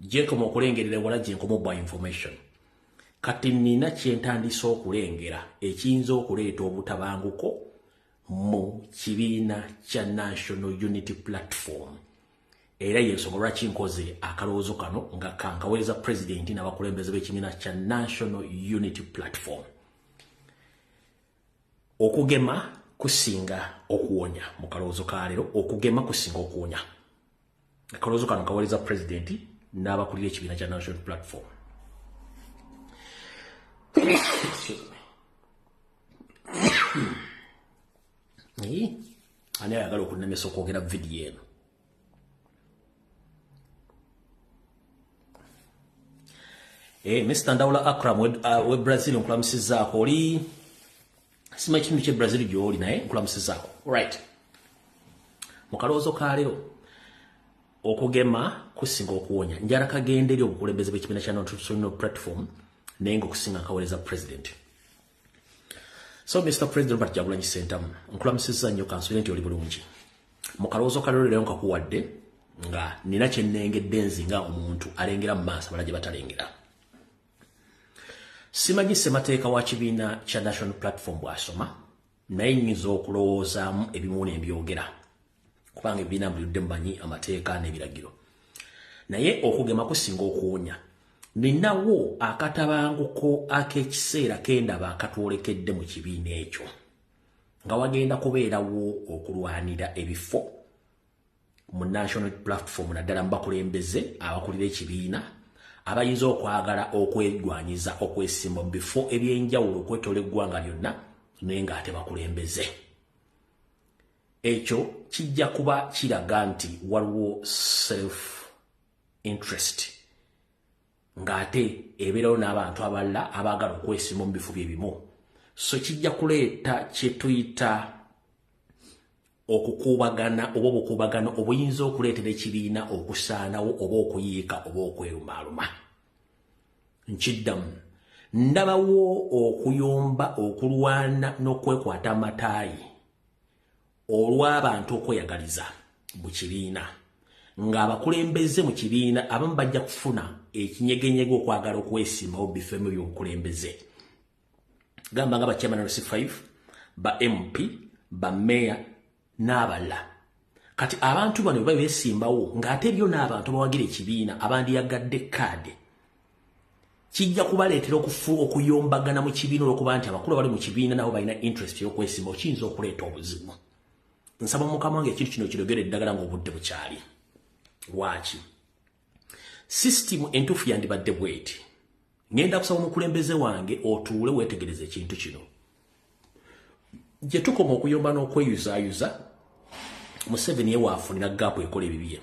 Jenkoma okulengerera wala Jenkoma by information. Kati nina kyentandisa okulengera ekiyinza okuleeta obutabanguko mu kibiina kya National Unity Platform. Era yensonga lwaki nkoze akalowoozo kano nga kankaweza president n'abakulembeze b'ekibiina kya National Unity Platform. Okugema kusinga okuwonya mu kalowoozo ka leero, okugema kusinga okuwonya. Akalowoozo kano nkaweza president n'abakulira ekibiina kya National Platform. Ani ayagala okunemesa okwogera video eno. Mr. Ndaula Akram we Brazil nkulamusizaako oli simanyi kintu kye Brazil gy'oli naye nkulamusizaako. Right. Mu kalowoozo ka leero okugema kusinga okuwonya. Njala kagenda eri obukulembeze bw'ekibiina kya National Platform naye ng'okusinga nkawuleza president. So Mr. President Robert Kyagulanyi Ssentamu nkulamusiza nnyo kansule nti oli bulungi. Mu kalowoozo ka leero nkakuwadde nga nina kye nnengedde nzinga omuntu alengera mu maaso abala gye batalengera. Simanyi ssemateeka wa kibiina kya National Platform bw'asoma naye nnyinza okulowoozaamu ebimu n'ebyogera kubanga ebibiina mbulidde mumanyi amateeka n'ebiragiro. Naye okugema kusinga okuwonya. Ninawo akatabanguko ak'ekiseera kendaba akatwolekedde mu kibiina ekyo nga wagenda kubeerawo okulwanira ebifo mu National Platform naddala mu bakulembeze abakulira ekibiina abayinza okwagala okwegwanyiza okwesimba mu bifo ebyenjawulo okwetoola eggwanga lyonna naye ng'ate bakulembeze. Ekyo kijja kuba kiraga nti waliwo self interest ng'ate ebeerawo n'abantu abalala abaagala okwesimba mu bifo byebimu. So kijja kuleeta kye tuyita okukuubagana oba obukuubagano obuyinza okuleetera ekibiina okusaanawo oba okuyiika oba okwerumaaluma. Nkiddamu ndabawo okuyomba okulwana n'okwekwata amataayi olw'abantu okweyagaliza mu kibiina ng'abakulembeze mu kibiina abamu bajja kufuna ekinyegenyege okwagala okwesimbawo bifo ebimu by'obukulembeze. Gamba nga bachairman RC5, ba MP, ba mayor n'abalala. Kati abantu bano bwe beesimbawo ng'ate byo n'abantu bawagira ekibiina abandiyagadde kaadi kijja kubaleetera okuyombagana mu kibiina olw'okuba nti abakulu abali mu kibiina nabo balina interest y'okwesimbawo kiyinza okuleeta obuzibu. Nsaba Mukama wange ekintu kino kirogere eddagala ng'obudde bukyali. Lwaki? System entuufu yandibadde bweti. Ngenda kusaba omukulembeze wange otuule weetegereze ekintu kino. Gye tukoma okuyomba n'okweyuzaayuza, Museveni yewaafunira gaapu ekola ebibye.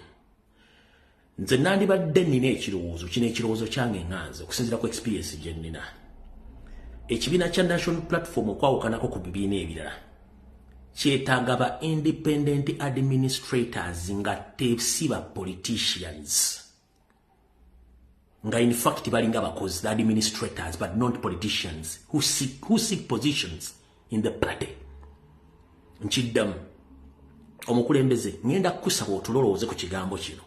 Nze nandibadde nnina ekirowoozo, kino ekirowoozo kyange nganze okusinziira ku experience gye nnina. Ekibiina kya National Platform okwawukanako ku bibiina ebirala kyetaaga ba independent administrators nga tesiba politicians. Nga in fact balinga bakozi, the administrators but not politicians who seek positions in the party. Nkiddamu omukulembeze ngenda kusaba otulolooze ku kigambo kino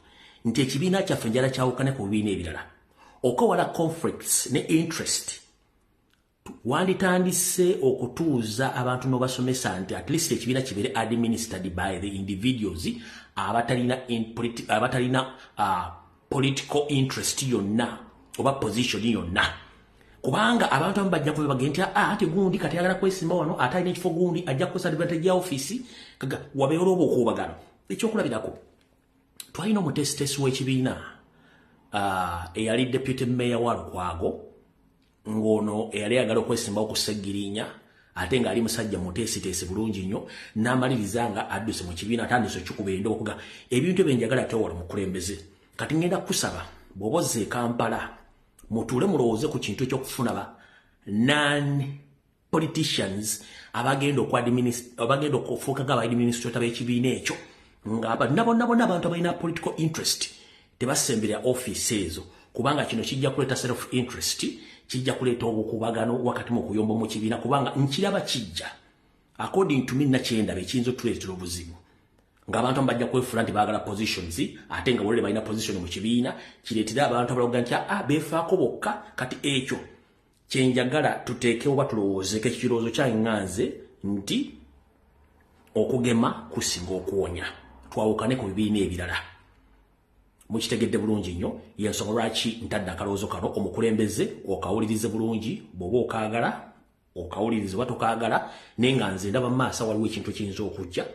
nti ekibiina kyaffe njala kyawukane ku bibiina ebirala okowala conflicts ne interest. Wanditandise okutuuza abantu n'obasomesa nti at least ekibiina kibeere administered by the individuals abatalina political interest yonna oba position yonna. Kubanga abantu abamu bajja kuba bagenti ate gundi kati ayagala kwesimba wano atalina ekifo gundi ajja kukosa advantage ya office kaga wabeera oba okuubagano. Ekyokulabirako twalina omutesitesi w'ekibiina eyali deputy mayor wa Lukwago ngono eyali ayagala okwesimbawo ku Sseggirinya ate ng'ali musajja muteesiteesi bulungi nnyo n'amaliriza nga adduse mu kibiina atandise okikuba endo okuga ebintu ebyenjagala tewala mukulembeze. Kati ngenda kusaba bw'obozze Kampala mutuule mulowooze ku kintu eky'okufuna ba non-politicians abagenda okufuuka nga ba-administrator b'ekibiina ekyo nga bonna abantu abalina political interest tebasembera office ezo kubanga kino kijja kuleeta self interest, kijja kuleeta obukubagano wakati mu kuyomba mu kibiina kubanga nkiraba kijja according to me nakyendaba ekiyinza otuleetera obuzibu ng'abantu bajja kwefula nti baagala positions ate nga bolere balina position mu kibiina kireetera abantu abalaga nti beefaako bokka kati ekyo kyenjagala tuteekewo oba tulowoozeeko ekirowoozo kyanganze nti okugema kusinga okuwonya twawukane ku bibiina ebirala mukitegedde bulungi nnyo y'ensonga lwaki ntadde akalowoozo kano omukulembeze okawulirize bulungi bw'oba okaagala okawulirize oba tokaagala naye nga nze ndaba mu maaso waliwo ekintu kiyinza okujja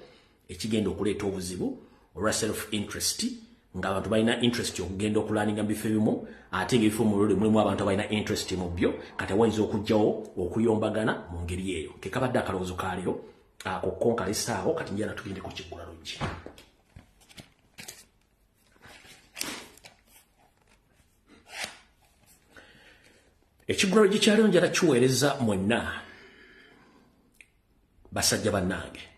ekigenda okuleeta obuzibu olwa self interest ng'abantu balina interest okugenda okulaninga mu bifo ebimu ate ng'ebifo mu lulwe mulimu abantu abalina interest mu byo kati wayinza okujjawo okuyombagana mu ngeri eyo kekabadde akalowoozo kaleero ako konkalesaawo kati njala tugende ku kiggula luggi ekiggula luggi kyaleero njala kiweereza mwenna basajja bannange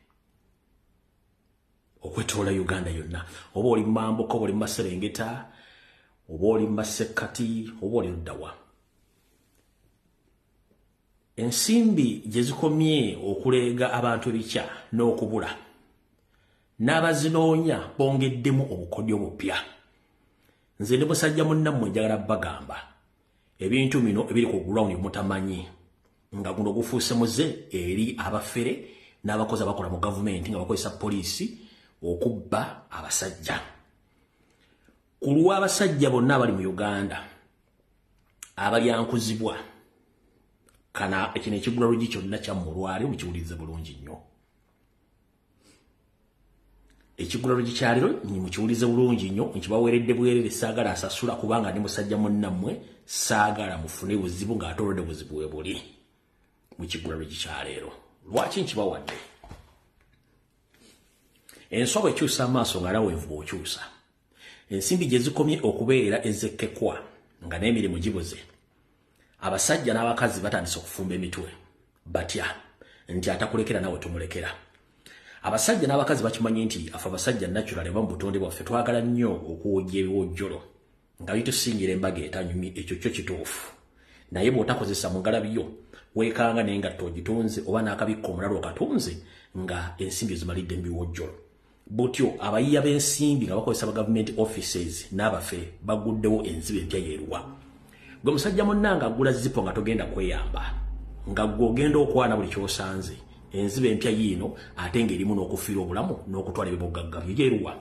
okwetoola Uganda yonna oba oli Mambuka oba oli Maserengeta oba oli Masekati oba oli Luddawa ensimbi gye zikomye okuleega abantu ebikya n'okubula n'abazinoonya bongeddemu obukodyo bupya nze ndi musajja munnammwe njagala bagamba ebintu bino ebiri ku ground mutamanyi nga guno gufuuse muze eri abafere n'abakozi abakola mu gavumenti nga bakozesa poliisi okubba abasajja ku lw'abasajja bonna abali mu Uganda abalyankuzibwa kana ekino ekiggula luggi kyonna kyammulwale mukiwulirize bulungi nnyo ekiggula luggi kyalero mukiwulirize bulungi nnyo nkibaweeredde bwerere saagala asasula kubanga ndi musajja munnammwe saagala mufune buzibu ng'atoolodde buzibu bwe buli mu kiggula luggi kyaleero lwaki nkibawadde enswa ekyusa amaaso nga nawe envuba okyusa ensimbi gye zikomye okubeera ezekkekwa nga n'emirimu gibuze abasajja n'abakazi batandise okufumba emitwe batya nti atakulekera nawe tumulekera abasajja n'abakazi bakimanyi nti afe abasajja naturally mu butonde bwaffe twagala nnyo okuwojja ebiwojjolo nga bitusingira embaga etanyumi ekyo kyo kituufu naye bw'otakozesa mu ngalabi yo weekanga n'engatto ogitunze oba n'akabikka omulala okatunze nga ensimbi zimalidde mu biwojjolo butyo abayiya b'ensimbi nga bakozesa government offices n'abafe baguddewo enzibe empya yeeruwa gwe musajja munnanga agula zipo nga togenda kweyamba nga gw'ogenda okwana buli ky'osanze enzibe empya yiino ate ng'erimu n'okufiira obulamu n'okutwala ebibogagga byeruwa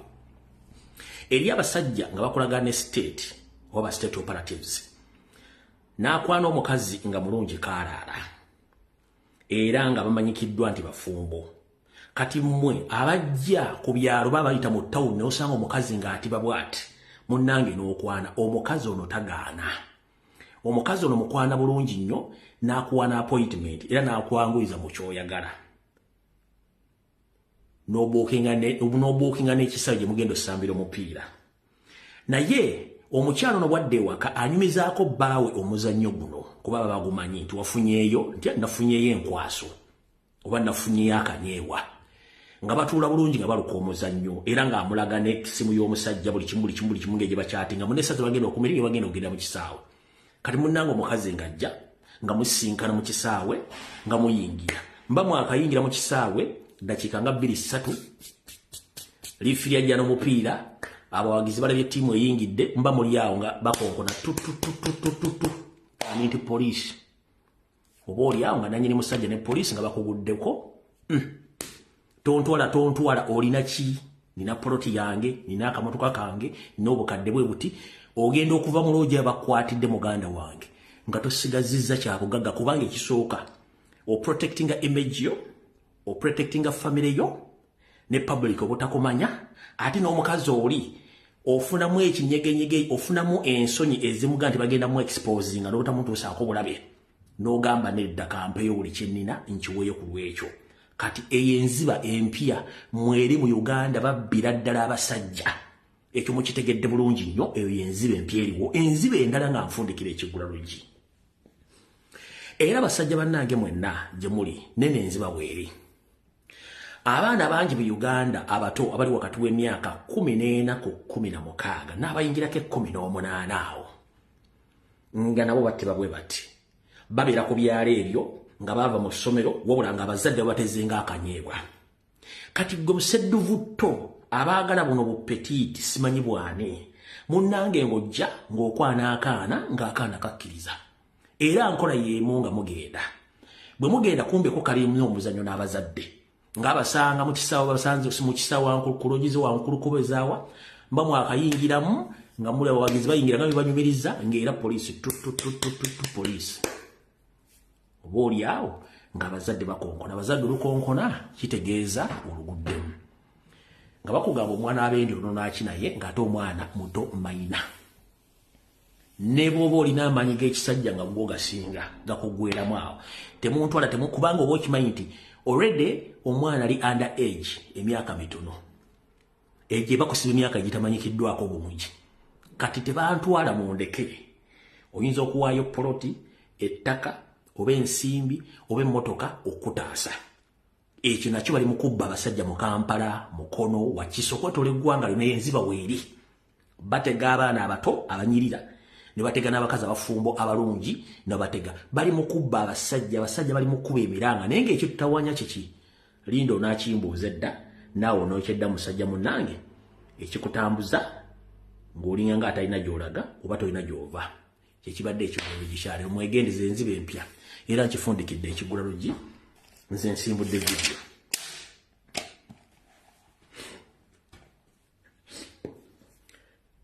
eri abasajja nga bakolaga ne state oba state operatives n'akwana omukazi nga mulungi kaalaala era nga bamanyikiddwa nti bafumbo kati mmwe abajja ku byalo baba bayita mu ttawuni n'osanga omukazi ng'atiba bw'ati munnange n'okwana omukazi ono tagaana omukazi ono mukwana bulungi nnyo n'akuwana appointment era n'akwanguyiza mu kyoyagala n'obuukinga n'ekisawo gye mugenda osambira omupiira naye omukyalo ono bwadde ewaka anyumizaako bbaawe omuzannyo guno kuba baba bagumanyi nti wafunyeeyo nti nafunyeeyo enkwaso oba nafunyeeyo akanyeewa nga batuula bulungi nga baluka omuzannyo era ng'amulaga n'essimu y'omusajja buli kimu ng'egye bakyatinga munesaza bagenda okumira bagenda okugenda mu kisaawe kati munnanga omukazi ng'ajja nga musisinkana mu kisaawe nga muyingira mba mwakayingira mu kisaawe dakiika nga 2-3 liifi lyajja n'omupiira abawagizi balabye ttiimu eyingidde mba muli awo nga bakonkona ani nti poliisi oba oli awo nga nannyini musajja ne poliisi nga bakuguddeko tontwala olina ki nina poloti yange nina akamotoka kange nina obukadde bwe buti ogenda okuva mu looja bakwatidde muganda wange nga tosigazizza kyabugagga kubanga ekisooka oprotectinga image yo oprotectinga family yo ne public obutakumanya ate n'omukazi oli ofunamu ekinyegenyege ofunamu ensonyi ezimuga nti bagenda mu exposinga n'obutamutuusaako bulabe n'ogamba nedda kampeyo buli kyennina nkiweeyo ku lwekyo kati eyenziba empya mweri mu Uganda babbira ddala abasajja ekyo mukitegedde bulungi nnyo eyo yenziba empya eriwo enziba endala nga nfundikira ekiggula luggi era basajja bannange mwenna gye muli nene enziba weeri abaana bangi mu Uganda abato abali wakati w'emyaka 14 ku 16 n'abayingirako 18 awo nga nabo batteba bwe bati babeera ku byalo ebyo nga bava mu ssomero wabula nga abazadde babatezenga akanyeebwa kati gwe musedduvutto abaagala buno bu petite simanyi bwane munnange ngojja ng'okwana akaana ng'akaana kakkiriza era nkola y'emu nga mugenda bwe mugenda kumbe ko kalimu omuzannyo n'abazadde ng'abasanga mu kisaawa basanze mu kisaawa wankulukulogize wankulukubezaawa mba mwakayingiramu nga muli abawagizi bayingira nga bibanyumiriza ng'era poliisi poliisi oba oli awo ng'abazadde bakonkona abazadde olukonkona kitegeeza oluguddemu nga bakugamba omwana abendi ono n'akinaye ng'ate omwana muto mayina ne bw'oba olina amaanyi g'ekisajja nga gwo gasinga gakuggweramu awo temuntwala kubanga oba okimanyi nti already omwana ali under age emyaka mitono egye bakusiba emyaka egitamanyikiddwako bulungi kati tebantwala mu ndekere oyinza okuwaayo poloti ettaka oba ensimbi oba emmotoka okutaasa ekyo nakyo bali mukubba abasajja mu Kampala Mukono Wakiso kwetola eggwanga lino enziba weeri batega abaana abato abanyirira ne batega n'abakazi abafumbo abalungi ne batega bali mukubba abasajja bali mukuba emiranga naye ng'ekyo tutawanya kiki linda onaakimbuuza edda naawe onookyedda musajja munnange ekikutambuza ng'olinga nga atalina gy'olaga oba tolina gy'ova kyekibadde ekigulalo gikyali mwegendeze enziba empya era nkifundikidde ekigulalo gi nze nsimbudde vidiyo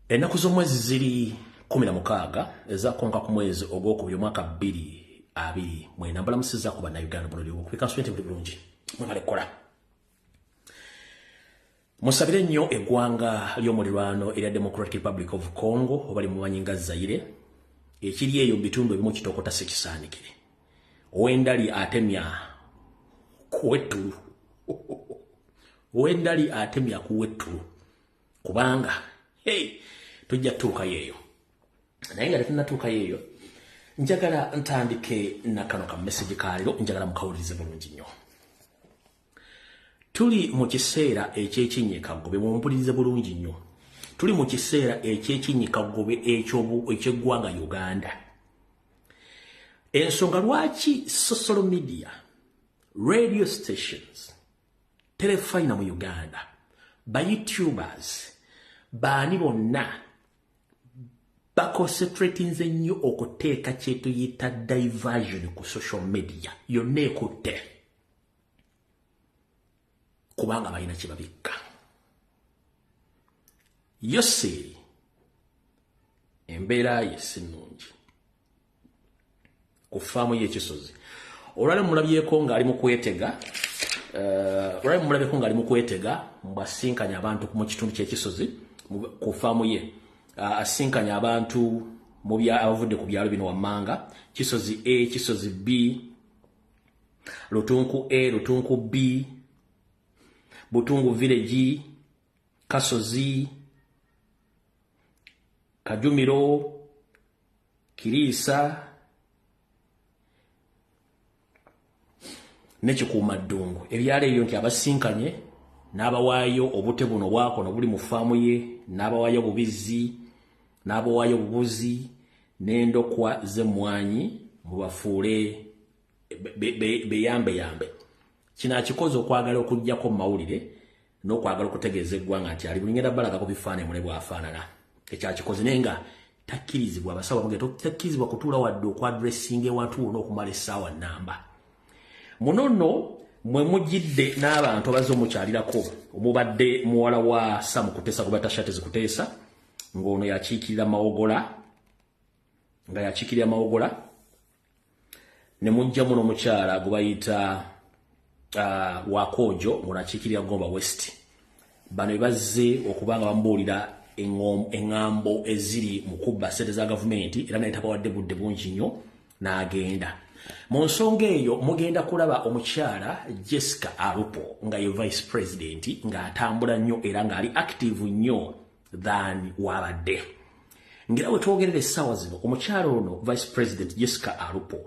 ennaku z'omwezi ziri 16 ezakonka ku mwezi ogwokubiri omwaka 2020 mbalamusiza ku bannayuganda buloli okubika nswente buli bulungi mwebalekola musabire nnyo eggwanga ly'omulirwano erya Democratic Republic of Congo obali mumanyi nga Zaire ekiri eyo mu bitundu ebimu kitokota sekisaanikire owendali atemya kuwettulu owendali atemya kuwettulu kubanga tujja tuuka yeeyo naye nga tetunnatuuka yeeyo njagala ntandike na kano ka message kaaliro njagala mukawulirize bulungi nnyo tuli mu kiseera eky'ekinnyikagobe mumpulirize bulungi nnyo tuli mu kiseera eky'ekinnyikagobe eky'eggwanga Uganda ensonga lwaki social media radio stations telefayina mu Uganda ba YouTubers baani bonna baconcentratinze nnyo okuteeka kyetuyita diversion ku social media yonna ekutte kubanga balina kye babikka Yoseri embeera ye si nnungi ku faamu y'ekisozi olwali mulabyeko ng'ali mu kwetega mbasinkanya abantu mu kitundu ky'ekisozi ku faamu ye asinkanya abantu abavudde ku byalo bino wammanga kisozi A kisozi B Lutunku A Lutunku B Butungu Village Kasozi Kajumiro Kirisa nekikuuma ddungu ebyalo ebyo nti abasinkanye n'abawaayo obute buno bwakono buli mu faamu ye n'abawaayo obubizi n'abawaayo obubuzi n'endokwa z'emmwanyi mubafuule beyambe kino akikoze okwagala okugjako mu mawulire n'okwagala okutegeeza eggwanga nti ali bulingenda balaga ku bifaananyi mune bw'afaanana ekyakikoze naye nga takkirizibwa abasawo bamuge takkirizibwa kutuula wadde okwadressinga ewantu wonna okumala essaawa nnamba munono mwe mujjidde n'abantu abazze omukyalirako omubadde muwala wa Samu Kuteesa gwe batashate zikuteesa ng'ono yakiikirira mawogola ne mujja muno omukyala gwe bayita Wakojo ng'ono akiikirira Gomba West bano bazze okubanga bamubuulira eŋŋambo eziri mu kubba ssente za gavumenti era naye tabawadde budde bungi nnyo n'agenda mu nsonga eyo mugenda kulaba omukyala Jessica Alupo nga ye vice president ng'atambula nnyo era ng'ali active nnyo than wabadde ngira bwe twogerera essaawa zino omukyala ono vice president Jessica Alupo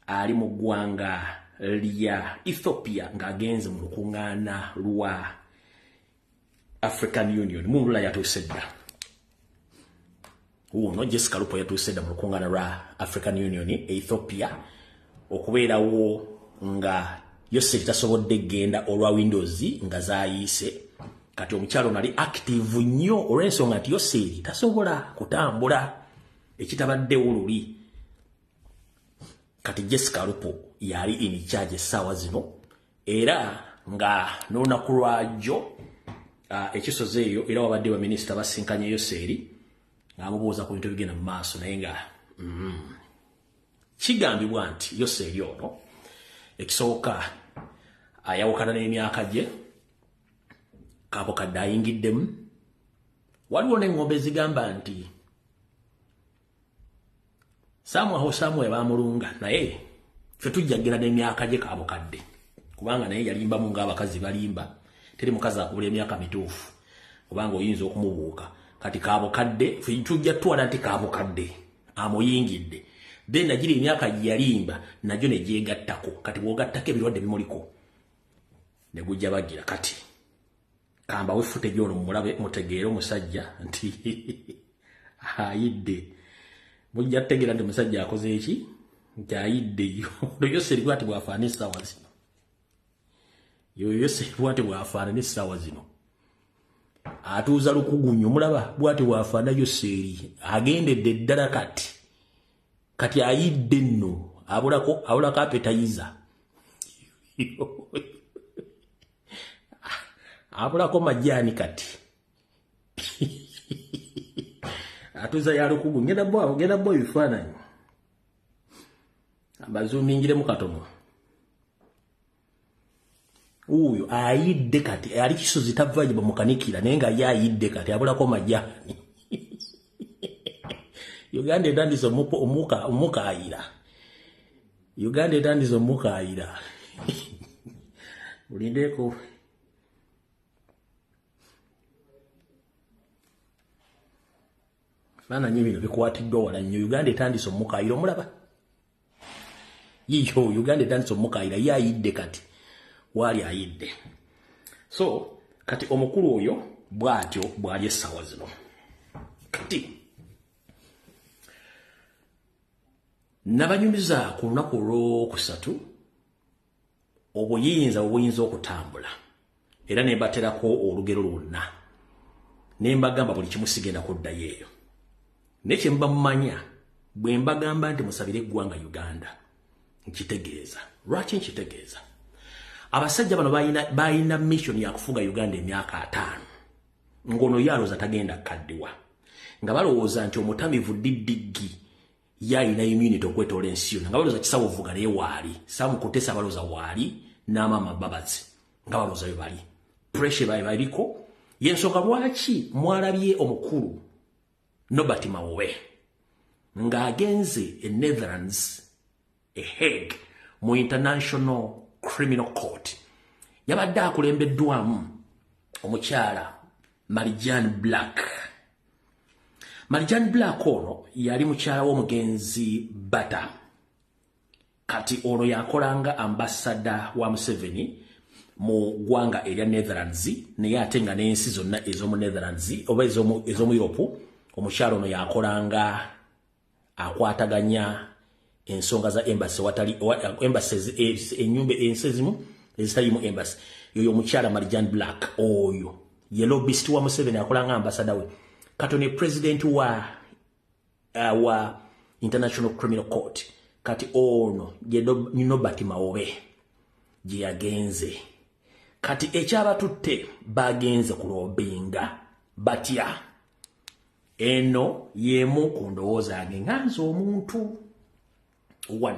ali mu ggwanga lya Ethiopia ng'agenze mu lukuŋŋaana lwa African Union mulula yatuuse dda uno Jessica Alupo yatuuse dda mu lukuŋŋaana lwa African Union Ethiopia okubeerawo nga Yoseri tasobodde genda olwa Windows nga zaayise kati omukyalo nali active nnyo olw'ensonga nti Yoseri tasobola kutambula ekitabaddewo luli. Kati Jessica Lupo yali in charge essaawa zino era nga n'olunaku lwajjo ekisoze eyo era wabadde baminisita basinkanye Yoseri ng'amubuuza ku bintu bigenda mu maaso naye nga kigambibwa nti Yoseri ono ekisooka ayawukana n'emyaka gye kaabokadde ayingiddemu. Waliwo n'engombe zigamba nti Samuel bamulunga naye ffe tujjagira n'emyaka gye kaabokadde kubanga naye yalimbamu ng'abakazi balimba. Teri mukazi akubula emyaka mituufu kubanga oyinza okumubuuka. Kati kaabokadde ffe tujja twala nti kaabokadde amuyingidde then nagira emyaka gye yalimba nagyo ne gyegattako. Kati bw'ogattako ebirwadde bimuliko ne gujja bagira. Kati kamba wefute gyono mulabe mutegeere omusajja nti ayidde. Mujja kutegeera nti omusajja akoze eki nti ayidde. Yoseri bw'ati bw'afaana essaawa zino. Yoseri bw'ati bw'afaana n'essaawa zino. Atuuza lukugunyu mulaba bw'ati bw'afaana Yoseri agendedde ddala kati ayidde nno abulako apetayiza. Abulako majaani kati. Atuuza ya lukugu ngenda bwa ebifaananyi. Abazuumingiremu katono. Uyo ayidde kati ali kisozi tavaaje bamukanikira naye nga ye ayidde kati abulako majaani. Uganda etandise omukaayira. Uganda etandise omukaayira. Ulindeko. Faananyi bino bikwatiddwa wala nnyo. Uganda etandise omukaayira omulaba. Yiyo Uganda etandise omukaayira ye ayidde kati. Wali ayidde. So kati omukulu oyo bw'atyo bw'ali essaawa zino. Kati nabanyumiza ku lunaku olwokusatu obuyinza okutambula era ne mbaterako olugero lwonna ne mbagamba buli kimu sigenda kuddayo eyo. Nekye mbamanya bwe mbagamba nti musabire eggwanga Uganda nkitegeeza. Lwaki nkitegeeza? Abasajja bano bayina mission ya kufuga Uganda emyaka 5 ngono yaloza tagenda kaddiwa nga balowooza nti omutamivu diddigi yalina immunity okwetoola ensi yonna nga balowooza kisawo vuga naye waali samukutesa balowooza waali n'amaama babazi nga balowooza bwe bali pressure baliko yensonga lwaki mwalabye omukulu Nobati Mawowe ng'agenze e Netherlands e Hague mu International Criminal Court yabadde akulembeddwamu omukyala Marijan Black. Marijan Black ono yali mukyala w'omugenzi Bata. Kati ono yakolanga ambassador wa Museveni mu gwanga erya Netherlands naye ate nga n'ensi zonna ez'omu Netherlands oba ez'omu Europe. Omukyala ono yakolanga akwataganya ensonga za embassy watali embassies enyumba ensezimu ezitalimu embassy. Yoyo omukyala Marijan Black oyo ye lobbyist wa Museveni akolanga ambassador we. Katone president wa International Criminal Court. Kati ono ye Nobati Mawowe gye yagenze. Kati ekyabatutte bagenze ku lobbyinga batya. Eno yemu ku ndowooza yange nganze omuntu. 1.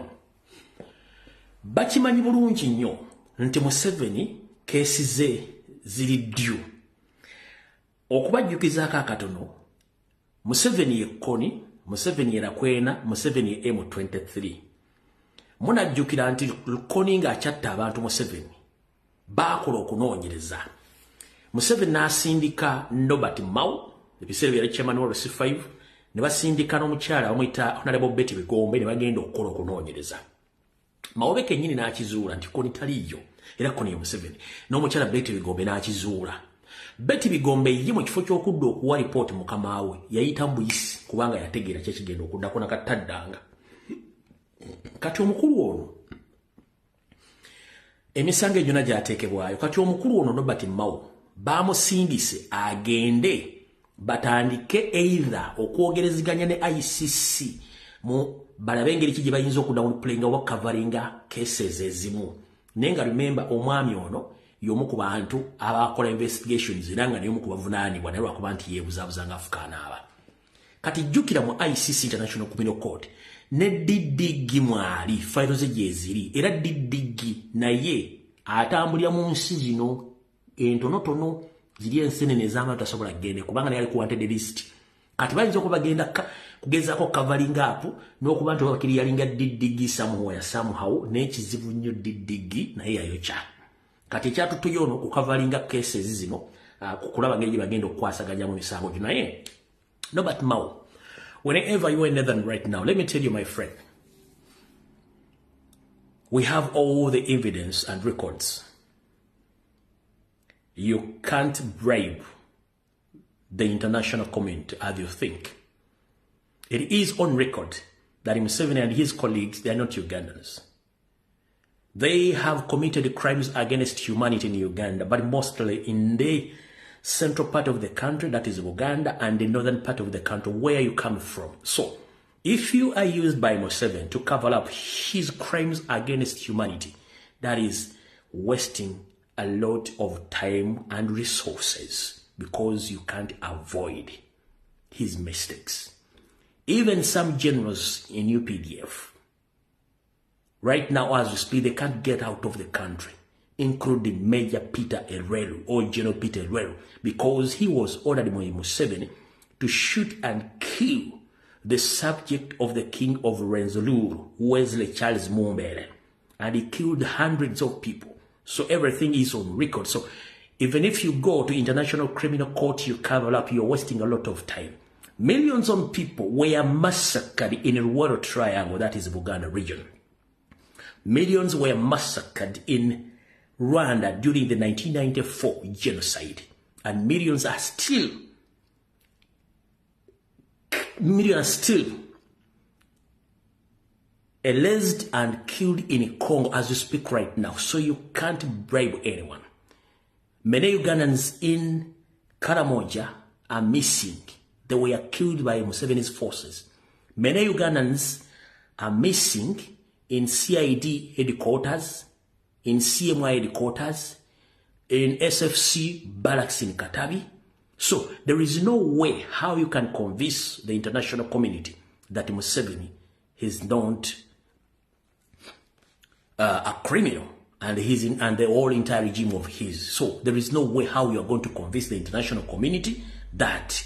Bakimanyi bulungi nnyo nti Museveni keesi ze ziri due. Okubajjukizaako akatono, Museveni ye Koni, Museveni ye Rakwena, Museveni ye M23. Munajjukira nti Koni ng'akyatta abantu Museveni baakola okunoonyereza. Museveni n'asindika Nobati Mao ebiseera byali chairman wa C5 ne basindika n'omukyala omuyita Honorable Betty Bigombe ne bagenda okukola okunoonyereza. Mawobe kennyini n'akizuula nti Koni taliyo era Koni ye Museveni n'omukyala Betty Bigombe n'akizuula. Betty Bigombe ye mu kifo ky'okudda okuwa report mukama we yayita mbuyisi kubanga yategeera kye kigenda okuddako nakataddanga. Kati omukulu ono emisango egyona gy'ateekebwayo kati omukulu ono Nobati Mao bamusindise agende batandike either okwogereziganya ne ICC mu balabe engeri ki gye bayinza okudownplayinga oba coveringa cases ezimu. Nenga remember omwami ono y'omu ku bantu abakola investigations era nga niyo mu kubavunaanibwa naye lwakuba nti yeebuzaabuza ng'afukaana aba. Kati jjukira mu ICC International Criminal Court ne Didigi mwali fayiro ze gyeziri era Didigi naye atambulira mu nsi zino entonotono ziri ensenene ez'abantu tasobola kgende kubanga naye ali ku wanted list. Kati bayinza okuba bagenda kugezaako covering up n'okuba nti bakiri yalinga Didigi somehow n'ekizibu nnyo Didigi naye yayokya. Kati ekyatutuyo ono okukavalinga cases zino kukulaba ngeri gye bagenda okukwasaganya mu misango gino naye Norbert Mao, whenever you are in Netherlands right now, let me tell you, my friend, we have all the evidence and records. You can't bribe the international community as you think. It is on record that Museveni and his colleagues, they are not Ugandans. They have committed crimes against humanity in Uganda, but mostly in the central part of the country, that is Uganda, and the northern part of the country where you come from. So, if you are used by Museveni to cover up his crimes against humanity, that is wasting a lot of time and resources because you can't avoid his mistakes. Even some generals in UPDF, right now as we speak, they can't get out of the country, including Major Peter Elweru or General Peter Elweru, because he was ordered by Museveni to shoot and kill the subject of the King of Rwenzururu, Wesley Charles Mumbere, and he killed hundreds of people. So everything is on record. So even if you go to International Criminal Court, you cover up, you're wasting a lot of time. Millions of people were massacred in the Rural Triangle, that is the Buganda region. Millions were massacred in Rwanda during the 1994 genocide. And millions are still alleged and killed in Congo as we speak right now. So you can't bribe anyone. Many Ugandans in Karamoja are missing. They were killed by Museveni's forces. Many Ugandans are missing in CID headquarters, in CMY headquarters, in SFC barracks in Katabi. So there is no way how you can convince the international community that Museveni is not a criminal and the whole entire regime of his. So there is no way how you are going to convince the international community that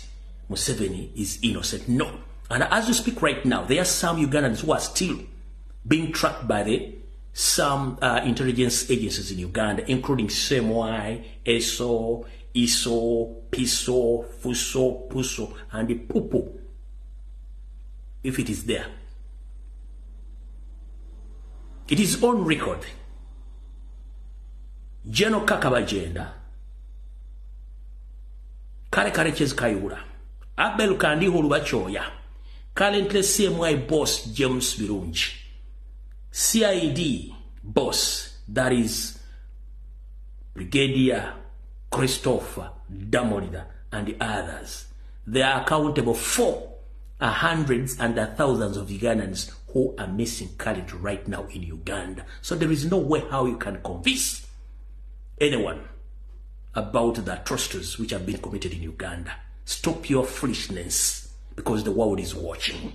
Museveni is innocent. No. And as we speak right now, there are some Ugandans who are still being tracked by some intelligence agencies in Uganda, including CMY, ESO, ISO, PISO, FUSO, PUSO, and the PUPO, if it is there. It is on record. General Kakabagenda, Kare Chez Kayura, Abel Kandi Holubachoya, currently CMY boss James Birungi, CID boss, that is Brigadier Christopher Damolida and the others. They are accountable for hundreds and thousands of Ugandans who are missing currently right now in Uganda. So there is no way how you can convince anyone about the atrocities which have been committed in Uganda. Stop your foolishness because the world is watching.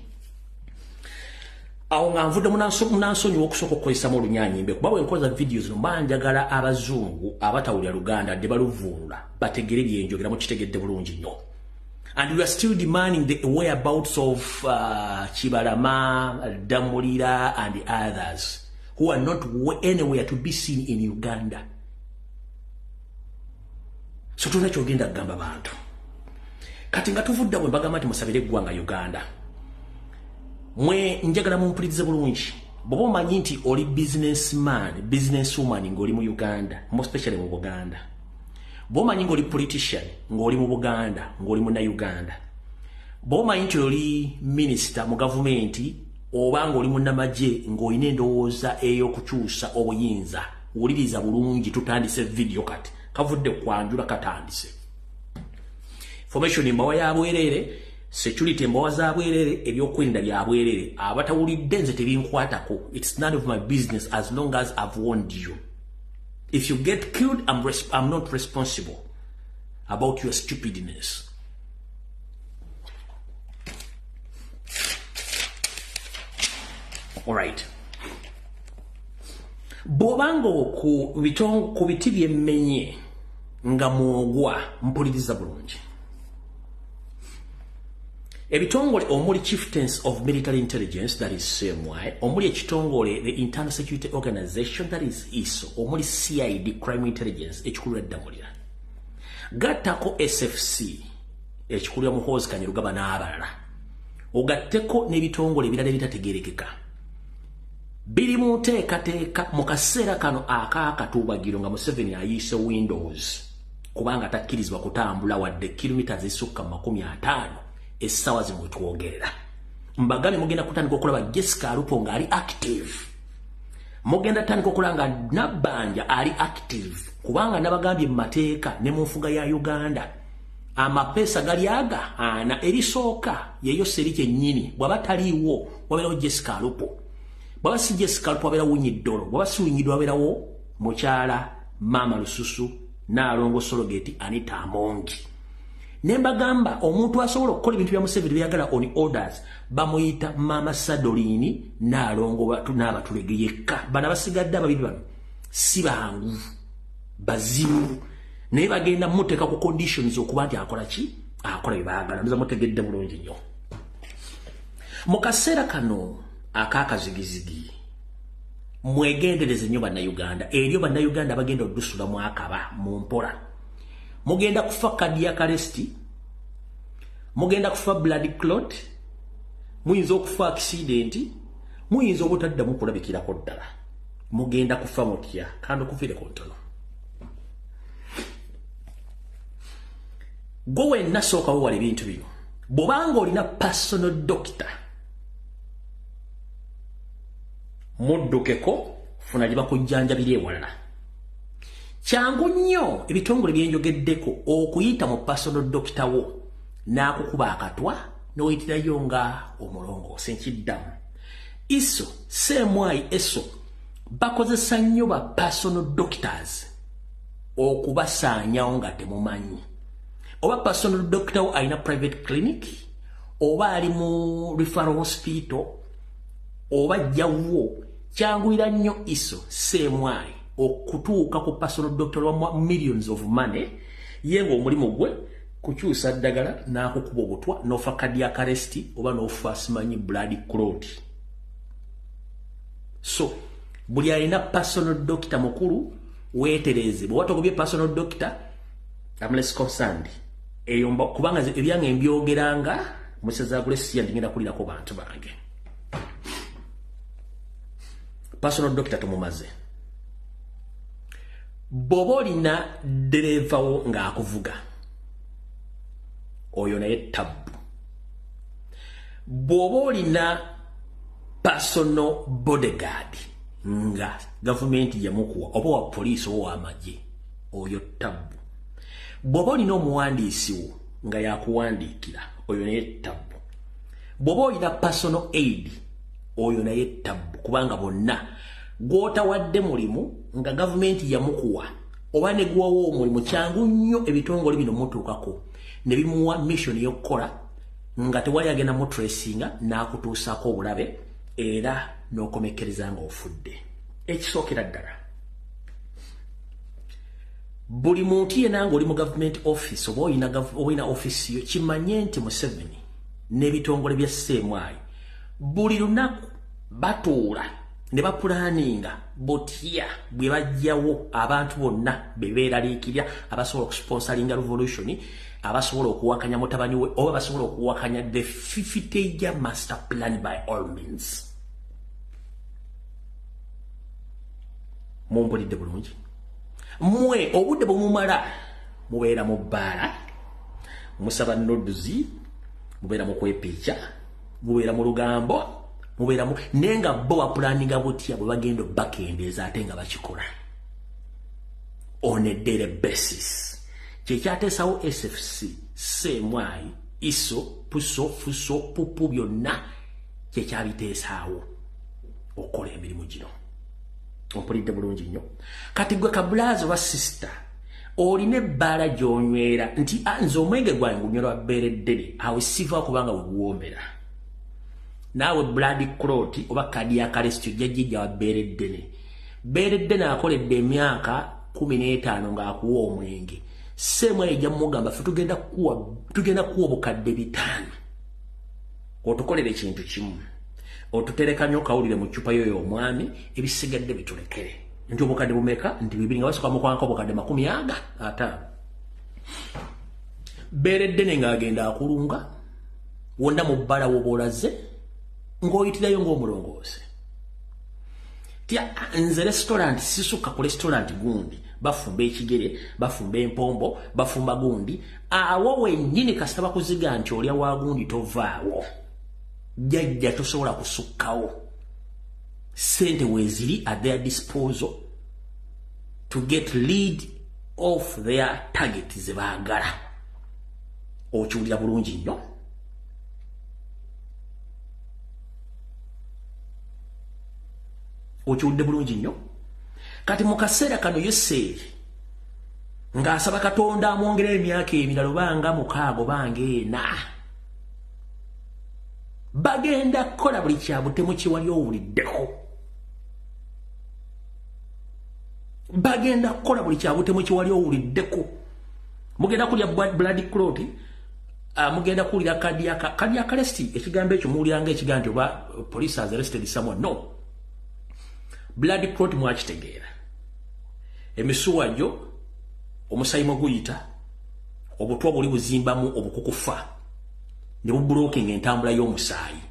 Awo nga nvudde munansonyiwa okusooka okukozesa olunyanyimbe kuba bwe nkoza videos no manjagala abazungu abatawulira Luganda dde baluvuunula bategere byenjogera mukitegedde bulungi nnyo. And we are still demanding the whereabouts of Chibalama, Damulira, and the others who are not anywhere to be seen in Uganda. So tunakyogenda kugamba bantu. Kati nga tuvudde bwe mbagamba nti musabire eggwanga Uganda. Mwe njagala mumpulirize bulungi. Bw'oba omanyi nti oli businesswoman ng'oli mu Uganda, more especially mu Buganda. Bw'oba omanyi ng'oli politician ng'oli mu Buganda, ng'oli munna-Uganda. Bw'oba omanyi nti oli minister mu gavumenti oba ng'oli munnamagye ng'olina endowooza ey'okukyusa obuyinza, wuliriza bulungi tutandise video kati. kavudde kwanjula katandise information mbawa ya bwerere security mbawa za bwerere ebyokwenda bya bwerere abatawulidde nze tebinkwatako. It's none of my business as long as I've warned you. If you get killed, I'm not responsible about your stupidness. All right. Bobango ku biti byemmenye nga mwogwa mpuliriza bulungi. Ebitongole omuli Chieftains of Military Intelligence, that is CMY, omuli ekitongole the Internal Security Organization, that is ISO, omuli CID, Crime Intelligence, ekikulu eddamulira. Gattako SFC, ekikulu ya Muhoozi Kanyarugaba n'abalala. Ogatteko n'ebitongole ebirala ebitategeerekeka. Biri mu nteekateeka mu kaseera kano akaakatuubagiro nga Museveni ayiise Windows kubanga takkirizibwa kutambula wadde kilomita zisukka 50 essaawa zimwe twogerera. Mbagambye mugenda kutandika okulaba Jessica Alupo ng'ali active. Mugenda tandika okulaba nga Nabbanja ali active kubanga nabagambye mu mateeka ne mu nfuga ya Uganda amapeesa gali aga ana erisooka yeyo seri kyennyini bw'aba taliiwo wabeerawo Jessica Alupo. Baba si Jessica Alupo wabeerawo Nyiddolo, baba si Nyiddolo wabeerawo mukyala Mama Lususu Naalongo Sologeti Anita Amongi. Nembagamba omuntu asobola okukola ebintu bya Museveni byagala on orders bamuyita Mama Sadolini Naalongo n'abatulege yekka. Bana basigadde ababiri bano si bangu bazibu naye bagenda muteeka ku conditions okuba nti akola ki akola bye baagala. Ndoza mutegedde bulungi nnyo. Mu kaseera kano akakazigizigi mwegendereze nnyo bannayuganda eryo bannayuganda bagenda oddusula mu akaba mu mpola. Mugenda kufa cardiac arrest, mugenda kufa blood clot, muyinza okufa accident, muyinza obutaddamu kulabikirako ddala. Mugenda kufa mutya kandi okufire ku ntono. Gwe wenna sooka wewala ebintu bino. Bw'obanga olina personal doctor muddukeko funa gye bakujjanjabira ewalala. Kyangu nnyo ebitongole byenjogeddeko okuyita mu personal doctor wo n'akukuba akatwa n'oyitirayo nga omulongoose nkiddamu. ISO CMY ESO bakozesa nnyo ba personal doctors okubasaanyawo nga temumanyi. Oba personal doctor wo alina private clinic, oba ali mu referral hospital, oba jjawwo kyanguyira nnyo ISO CMY okutuuka ku personal doctor wa millions of money yengo omulimu gwe kukyusa ddagala n'akukuba obutwa n'ofa cardiac arrest oba n'ofa simanyi blood clot. So buli alina personal doctor mukulu weetereze bwe watogobye personal doctor I'm less concerned eyomba kubanga ebyange mbyogeranga museza Grace ndigenda kulirako bantu bange. Personal doctor tumumaze. Bobolina dereva wo nga akuvuga oyo naye tabbu. Bobolina personal bodyguard nga government yamukuwa oba wa police owa amagye oyo tabbu. Bobolina omuwandiisi wo nga yakuwandiikira oyo naye tabbu. Bobolina personal aid oyo naye tabbu kubanga bonna gwotawadde mulimu nga government yamukuwa oba ne gwawo omulimu kyangu nnyo ebitongole bino mutuukako ne bimuwa mission y'okukola nga tewali agenda mu tracinga n'akutuusaako obulabe era n'okomekereza nga ofudde. Ekisookera ddala buli muntu yenna ng'oli mu government office oba olina office yo kimanye nti Museveni n'ebitongole bya CMY buli lunaku batuula ne bapulaninga botya bwe bajjawo abantu bonna bebeeraliikirya abasobola okusponsoringa revolution, abasobola okuwakanya mutabani we oba basobola okuwakanya the 50-year master plan by all means. Mumpulidde bulungi. Mwe obudde bwemumala mubeera mu bbaala, musaba noduzi, mubeera mu kwepiica, mubeera mu lugambo, mubeera mu nenga bo bapulaninga butya bwe bagenda bakendeeza ate nga bakikola. on a daily basis. Kyekyateesawo SFC, Semwai, Iso, Puso, Fuso, Pupu byonna kyekyabiteesaawo okola emirimu gino. Ompulidde bulungi nnyo. Kati gwe kabulazi wa sister olina ebbaala gy'onywera nti nze omwenge gwange gunywera bbeere ddene awe siva kubanga weguwoomera. Naawe blood clot oba cardiac arrest jjajjijja wa bbeere ddene. Bbeere ddene akoledde emyaka 15 ng'akuwa omwenge. Semwa ejja mugamba ffe tugenda kuwa obukadde 5. Otukolere ekintu kimu. Otutereka nnyo kawulire mu ccupa yoyo omwami ebisigadde bitulekere. Nti obukadde bumeka nti 2 nga basooka mukwanka obukadde 50. Bbeere ddene ng'agenda akulunga wonna mu bbala woba olaze ng'oyitirayo ng'omulongoose. Tya nze restaurant sisuka ku restaurant gundi bafumba ekigere bafumba empombo bafumba gundi awo wennyini kasita bakuziga nti olya wa gundi tovaawo jjajja tosobola kusukkawo. Sente weeziri at their disposal to get rid of their target ze baagala. Okiwulira bulungi nnyo. Okiwulidde bulungi nnyo. Kati mu kaseera kano Yoseeri ng'asaba Katonda amwongera emyaka emirala obanga 6 bange 4. Bagenda kukola buli kyabutemu kiwali owuliddeko. Bagenda kukola buli kyabutemu kiwali owuliddeko. Mugenda kulya blood clot, mugenda kulira cardiac arrest. Ekigambo ekyo muwuliranga ekigambo nti oba police has arrested someone. No. Blood clot mwakitegeera. Emisuwa gyo omusayimo guyita obutwa buli buzimbamu obukukufa ne bubulooking entambula y'omusaayi.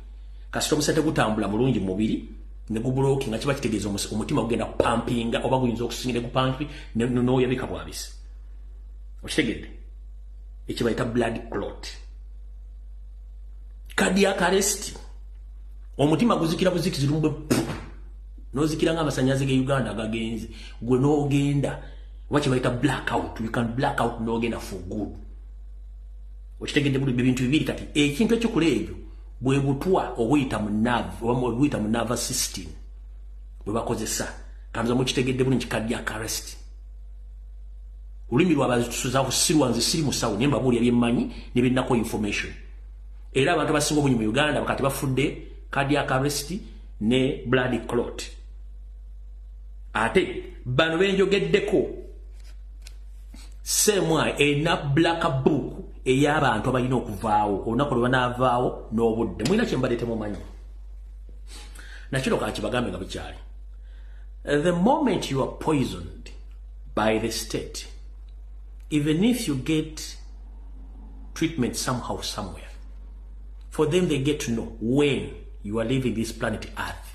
Kasita omusaayi tegutambula mulungi mubiri ne gubulooking nga kiba kitegeeza omutima gugenda kupampinga oba guyinza okusingira kupampi n'oyabika bwabisi. Okitegedde? Ekyo bayita blood clot. Cardiac arrest. Omutima guzikira buzikizi lumbe nozikira nga amasanyazi ge Uganda gagenze gwe n'ogenda wachi bayita blackout. You can black out n'ogenda for good. Okitegedde buli bintu bibiri kati ekintu ekikula ebyo bwe butwa obuyita mu nerve obuyita mu nervous system bwe bakozesa kanza mu kitegedde bulungi cardiac arrest. Ulimi lw'abasuza kusirwa nze siri musawo nyemba buli ebyemmanyi ne binnako information. Era abantu basinga obunyi mu Uganda bakati bafudde cardiac arrest ne blood clot. Ate bano benjogeddeko Semwa ena black book ey'abantu abalina okuvaawo olunaku lwe banaavaawo n'obudde mulina kye mbadde temumanyi. Nakino kakibagambe nga bukyali. The moment you are poisoned by the state, even if you get treatment somehow somewhere, for them they get to know when you are leaving this planet Earth.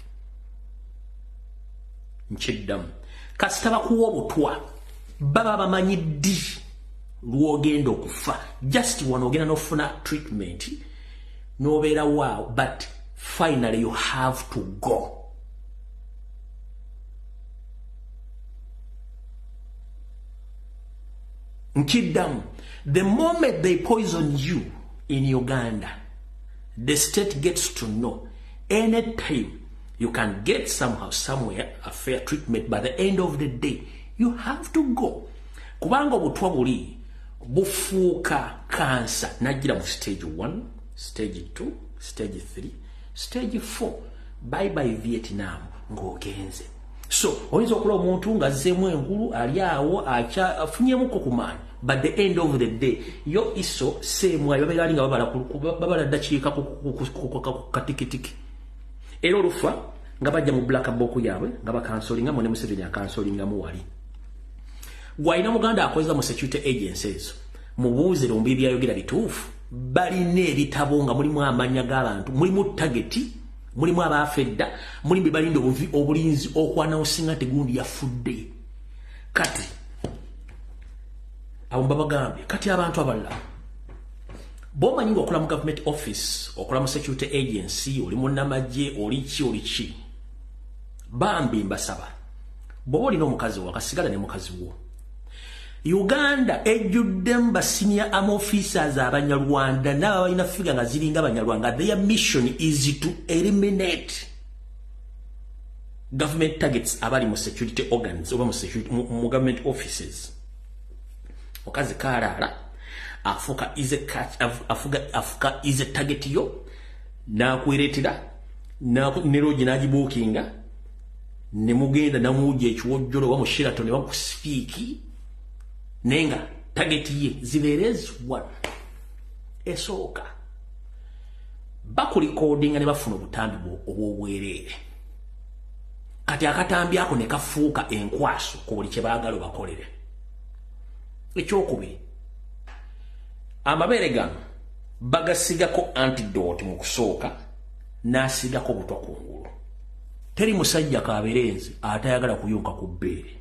Nchiddamu kasita bakuwa obutwa baba bamanyi ddi lw'ogenda okufa. Just wanoogenda n'ofuna treatment n'obeera waawo, but finally you have to go. Nkiddamu, the moment they poison you in Uganda, the state gets to know anytime you can get somehow somewhere a fair treatment. By the end of the day you have to go. Kubanga obutwa buli bufuuka cancer najira mu stage 1, stage 2, stage 3, stage 4. Bye bye Vietnam ng'ogenze. So oyinza okula omuntu ng'azzeemu engulu ali awo afunyemuko ku maanyi. But the end of the day yo iso Semwa babeera nga babala dakiika ku katikitiki. Era olufa nga bajja mu black book yaabwe nga bakansolinga mu ne Museveni akansolinga mu wali. Gwaina Muganda akozesa mu security agencies mubuuze lumbi byayogera bituufu. Balina ebitabo nga mulimu amanya g'abantu, mulimu targeti, mulimu abaafedda, mulimu balinda obulinzi okwanawusinga tegundi yafudde. Kati abo babagambye kati abantu abalala bomanyi ng'okola mu government office, okola mu security agency, oli mu namagye, oli ki bambi mbasaba bw'oba olina omukazi wo akasigala ne mukazi wo Uganda ejjuddemu ba senior army officers abanyarwanda n'abalina figa nga ziringa abanyarwanda. Their mission is to eliminate government targets abali mu security organs oba mu government offices. Okazi karara afuka is a target yo na kweretera na neroji najibukinga ne mugenda na muje ekiwojjolo wa mu Sheraton wa kuspeaki nenga target ye ziberezwa esooka bakulikodinga ne bafuna obutambi obwobwerere. Kati akatambi ako ne kafuuka enkwaso ku buli kye baagala bakolere. Ekyokubiri, amabere gano bagasigako antidote mu kusooka n'asigako butwa kungulu. Teri musajja kaberenzi atayagala kuyunka ku bbeere.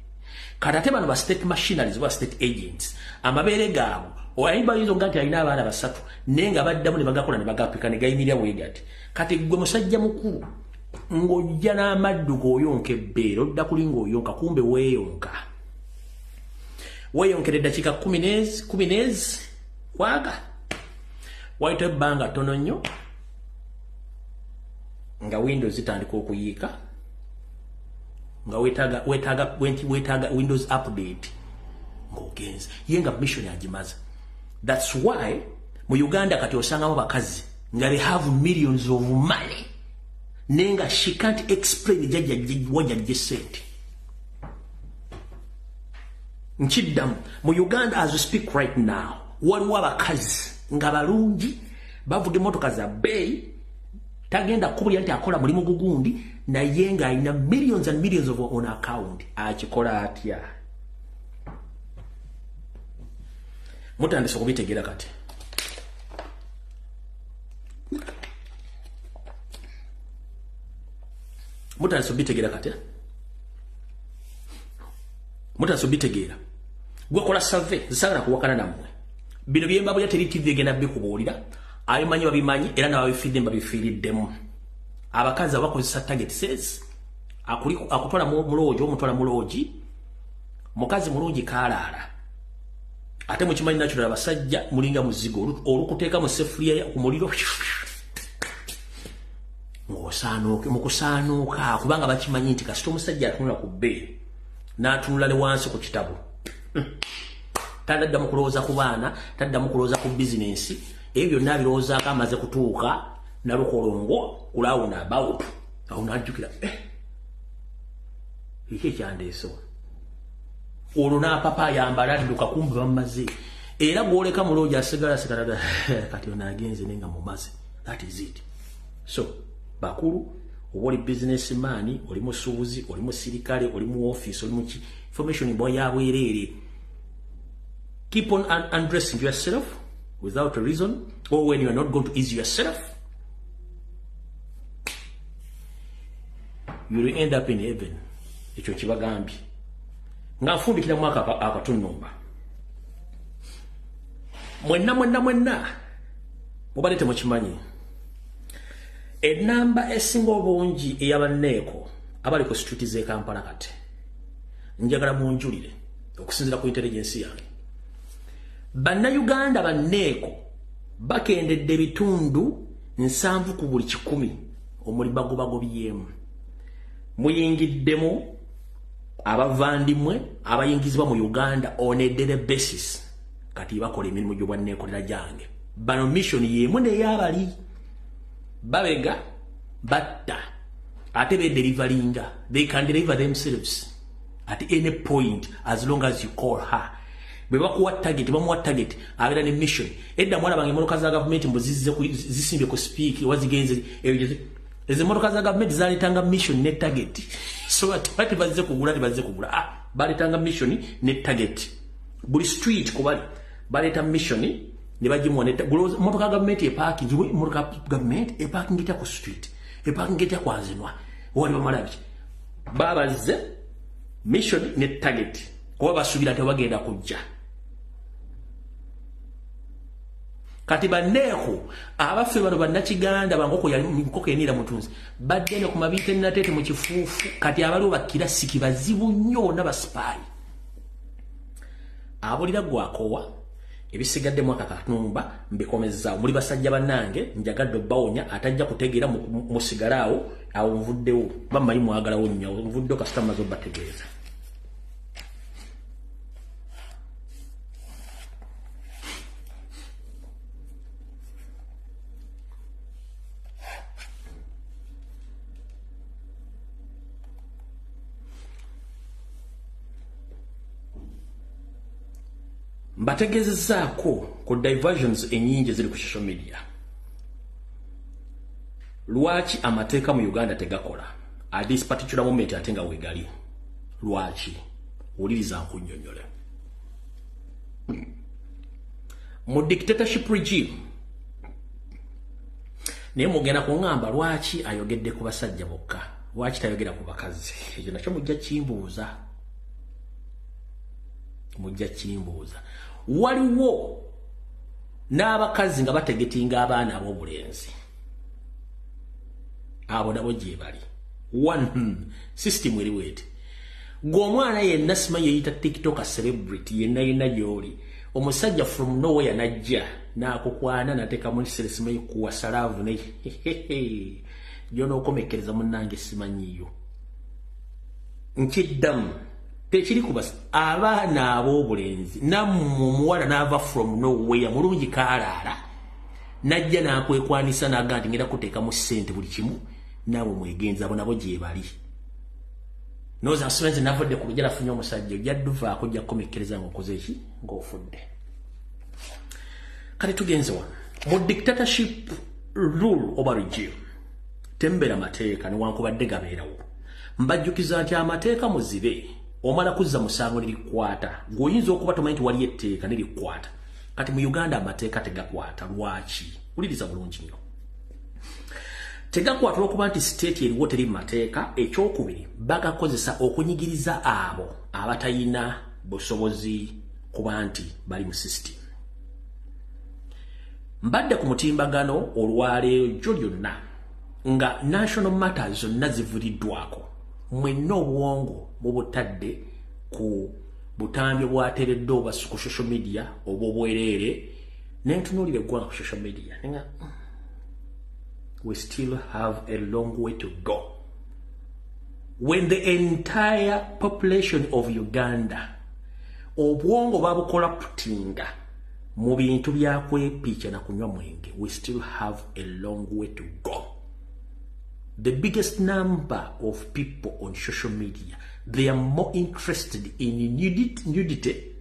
Kati ate bano ba state machineries ba state agents amabere gaabo oyimba yizo ngati alina abaana basatu nenga baddamu ne bagakola ne bagapika ne gayimirya bwegati. Kati gwe musajja mukulu ng'ojja n'amaddu g'oyonka ebbeere odda kulinga oyonka kumbe weeyonka. Weeyonkera eddakiika 10 kwaga wayita ebbanga ttono nnyo nga Windows zitandika okuyiika nga weetaaga Windows update ng'ogenze ye nga mission agimaze. That's why mu Uganda kati osangamu bakazi nga they have millions of money nenga she can't explain wajja sente. Nchiddamu mu Uganda as we speak right now waliwo abakazi nga balungi bavuga emmotoka za bbeeyi tagenda kubulya nti akola mulimu gugundi naye nga alina millions and millions of on account. Akikola atya? Mutandise okubitegeera kati. Mutandise okubitegeera kati. Mutandise okubitegeera. Gwe kola survey zisagala kuwakana nammwe. Bino byemba bya teri TV egenda bikubuulira. Abimanyi babimanyi era n'ababifidde babifiiriddemu. Abakazi abakozesa target says akutwala mulooji omutwala mulooji mukazi mulungi kaalaala. Ate mukimanyi natural abasajja mulinga muzigo olukuteeka mu sefuliya ku muliro ng'osaanuuka mukusaanuuka kubanga bakimanyi nti kasita omusajja atunula ku bbeere n'atunula ne wansi ku kitabo taddamu kulowooza ku baana taddamu kulowooza ku bizinensi ebyo byonna abirowoozaako amaze kutuuka na lukolongo kulawuna about awo n'ajjukira ekyo ekyandeeso olwo n'apapa ayambala adduka kumbe bammaze era gwoleka mulooji asigala sigala kati ono agenze nenga mumaze. That is it. So bakulu oba oli businessman oli musuubuzi oli musirikale oli mu office oli muki information bwa yabwerere. Keep on undressing yourself without a reason or when you are not going to ease yourself you will end up in heaven. Ekyo kibagambye nga nfumbikira mwaka akatunumba mwenna mubalete mukimanyi enamba esinga obungi eyabanneeko abali ku street z'e Kampala kati njagala munjulire okusinzira ku intelligence yange bannayuganda banneeko bakendedde bitundu 7 ku buli 100 omuli bagobagobyemu muyingiddemu abavandimwe abayingizibwa mu Uganda on a daily basis kati bakola emirimu gy'obwanneekolera gyange. Bano mission yemu neyabali babega batta ate deliveringa. They can deliver themselves at any point as long as you call her. Bebakuwa target bamuwa target abera ne mission edda mwana bange motoka za government mbuzize zisimbe ku speak wazigenze eze motoka za government zalitanga mission ne target. So ati bazize kugula balitanga mission ne target buli street kubali baleta mission ne bajimwa ne motoka government e parking jiwe motoka government e parking gita ku street e parking gita kwazinwa wali bamalabi babaze mission ne target kuba basubira tebagenda kujja kati banneeko abafe bano bannakiganda bangoko yali nkoko enira mutunzi badde ku mabite natete mu kifuufu kati abaliwo bakira siki bazibu nnyo n'abasipayi abulira gwakowa ebisigadde mwaka katumba mbikomeza muri basajja banange njagadde bawonya atajja kutegeera musigaraawo awo nvuddewo bamali mwagalawo nnyo nvuddewo customers obategeeza mbategezezaako ku diversions enyingi ziri ku social media. Lwaki amateeka mu Uganda tegakola at this particular moment ate nga wegali? Lwaki? Wuliriza nkunnyonnyole. Mu dictatorship regime naye mugenda kuŋŋamba lwaki ayogedde ku basajja bokka, lwaki tayogera ku bakazi? Ekyo nakyo mujja kimbuuza. Waliwo n'abakazi nga bategetinga abaana ab'obulenzi. Abo nabo gye bali. One system eri weti. Gw'omwana yenna simanyi yeyita TikTok celebrity yenna gy'oli. Omusajja from nowhere najja n'akukwana n'ateeka mu kisere simanyi kuwa salaavu ne gy'onookomekkereza munnange simanyiyo. Nkiddamu tekiri kubasa abaana ab'obulenzi namuwala n'ava from nowhere mulungi kaalaala najja n'akwekwanisa n'aga nti ngenda kuteeka mu ssente buli kimu naawe mwegenza abo nabo gye bali. Noza nsonzi navudde ku lujja lafunye omusajja ojja dduvaako ojja kukomekkereza ng'okoze ki ng'ofudde. Kati tugenze wano mu dictatorship rule oba regime tembera mateeka newankubadde gabeerawo. Mbajjukiza nti amateeka muzibe omala kuzza musango nerikwata ng'oyinza okuba tomanyi nti wali etteeka nerikwata. Kati mu Uganda amateeka tegakwata. Lwaki? Wuliriza bulungi nnyo. Tegakwata olw'okuba nti state eriwo teri mateeka. Ekyokubiri bagakozesa okunyigiriza abo abatayina busobozi kuba nti bali mu system. Mbadde ku mutimbagano olwaleero lyonna nga national matters zonna zivuliddwako. Mwenna obuwongo mubutadde ku butambi bwateredde oba ku social media oba obwereere nentunuulira eggwanga ku social media nenga we still have a long way to go. When the entire population of Uganda obwongo babukorruptinga mu bintu byakwepiica na kunywa mwenge, we still have a long way to go. The biggest number of people on social media, they are more interested in nudity,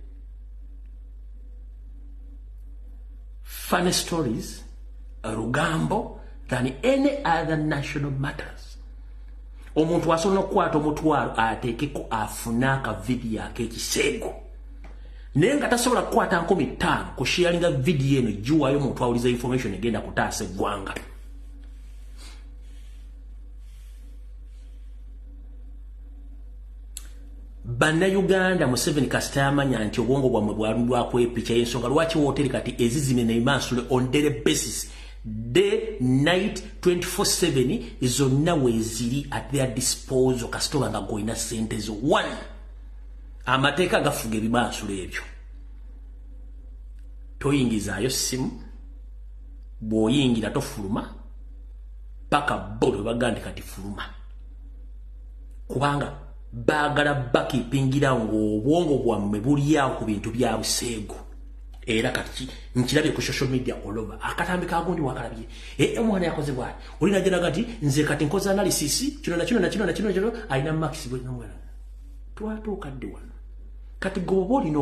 funny stories, rugambo, than any other national matters. Omuntu asobola okukwata omutwalo ateekeko afuna aka video ak'ekisego. Naye nga tasobola kukwata 5 ku sharinga video eno giwaayo omuntu awuliza information egenda kutaasa eggwanga. Bannayuganda Museveni kasita yamanya nti obwongo bwammwe bwali bwakwepica y'ensonga lwaki wooteri kati ezizime neimansule on daily basis, day, night, 24/7 zonna weeziri at their disposal kasita oba nga gw'olina ssente zo. One, amateeka gafuga ebimansule ebyo. Toyingizaayo ssimu, bw'oyingira tofuluma paka bolo bagandi kati fuluma, kubanga baagala bakipingira ng'obwongo bwammwe bulyawo ku bintu bya buseego. Era kati nkirabye ku social media oloba akatambi kagundi wakalabye omwana yakoze bwati olina jeraga ati nze kati nkoze analysis kino na kino alina max bwe nomwana twatuukadde wano. Kati gobo olina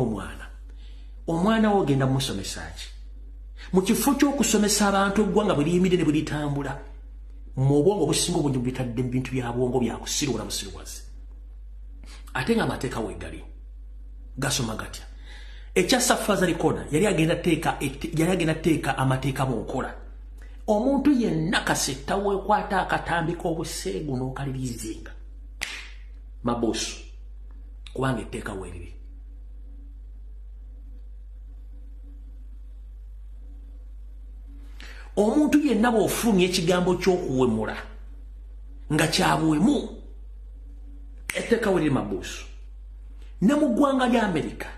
omwana wo ogenda musomesaki mu kifo ky'okusomesa abantu eggwanga bwe liyimire ne bwe litambula mu bwongo businga obungi bwitadde mu bintu bya bwongo byakusirwala busirwazi. Ate nga amateeka weegali gasoma gatya? Ekyasafaza likona yali agenda teeka amateeka mu nkola. Omuntu yenna kasetta weekwata akatambi k'obuseegu n'okalirizinga mabuusu kubanga etteeka weeriri. Omuntu yenna bw'ofulumya ekigambo ky'okuwemula nga kyabuwemu etteeka weeriri mabuusu. Ne mu ggwanga lya Amerika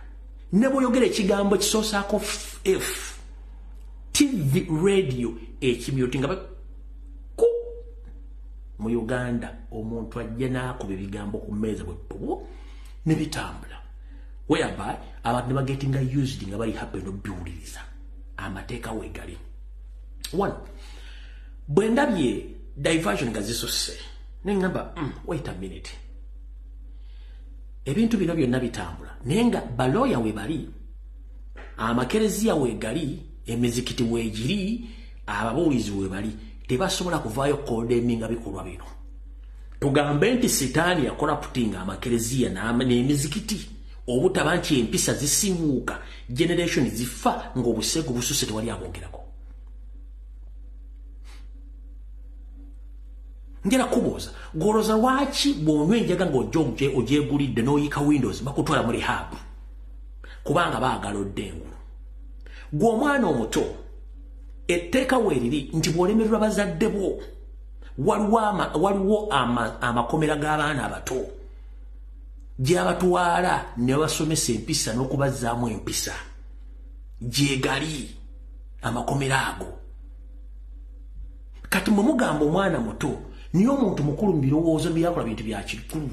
nebo yogere ekigambo kisosaako f TV radio ekimyutinga ku mu Uganda omuntu ajja n'akuba ebigambo ku mmeeza bwe ne bitambula whereby abantu bagetinga used nga bali happy n'obiwuliriza amateeka weegali. One, bwe ndabye diversion nga zisose ne ngamba wait a minute, ebintu bino byonna bitambula naye nga balooya we bali, amakereziya weegali, emizikiti weegiri, ababuulizi we bali, tebasobola kuvaayo kondeminga bikolwa bino. Tugambe nti sitaani yakola putinga amakereziya n'emizikiti obutaba nti empisa zisimuuka, generation zifa ng'obusego bususe tewali abogerako. Ngera kubuuza goloza lwaki bw'onywa enjaga ng'ojja ogyegulidde n'oyika Windows bakutwala mu rehab kubanga baagala oddengu. Gwe omwana omuto etteeka weeriri nti bw'olemererwa bazadde bo waliwo amakomera g'abaana abato gye abatwala ne basomesa empisa n'okubazzaamu empisa gyegali amakomera ago. Kati mwe mugamba omwana muto niyo omuntu mukulu mu birowoozo byakola bintu bya kikulu,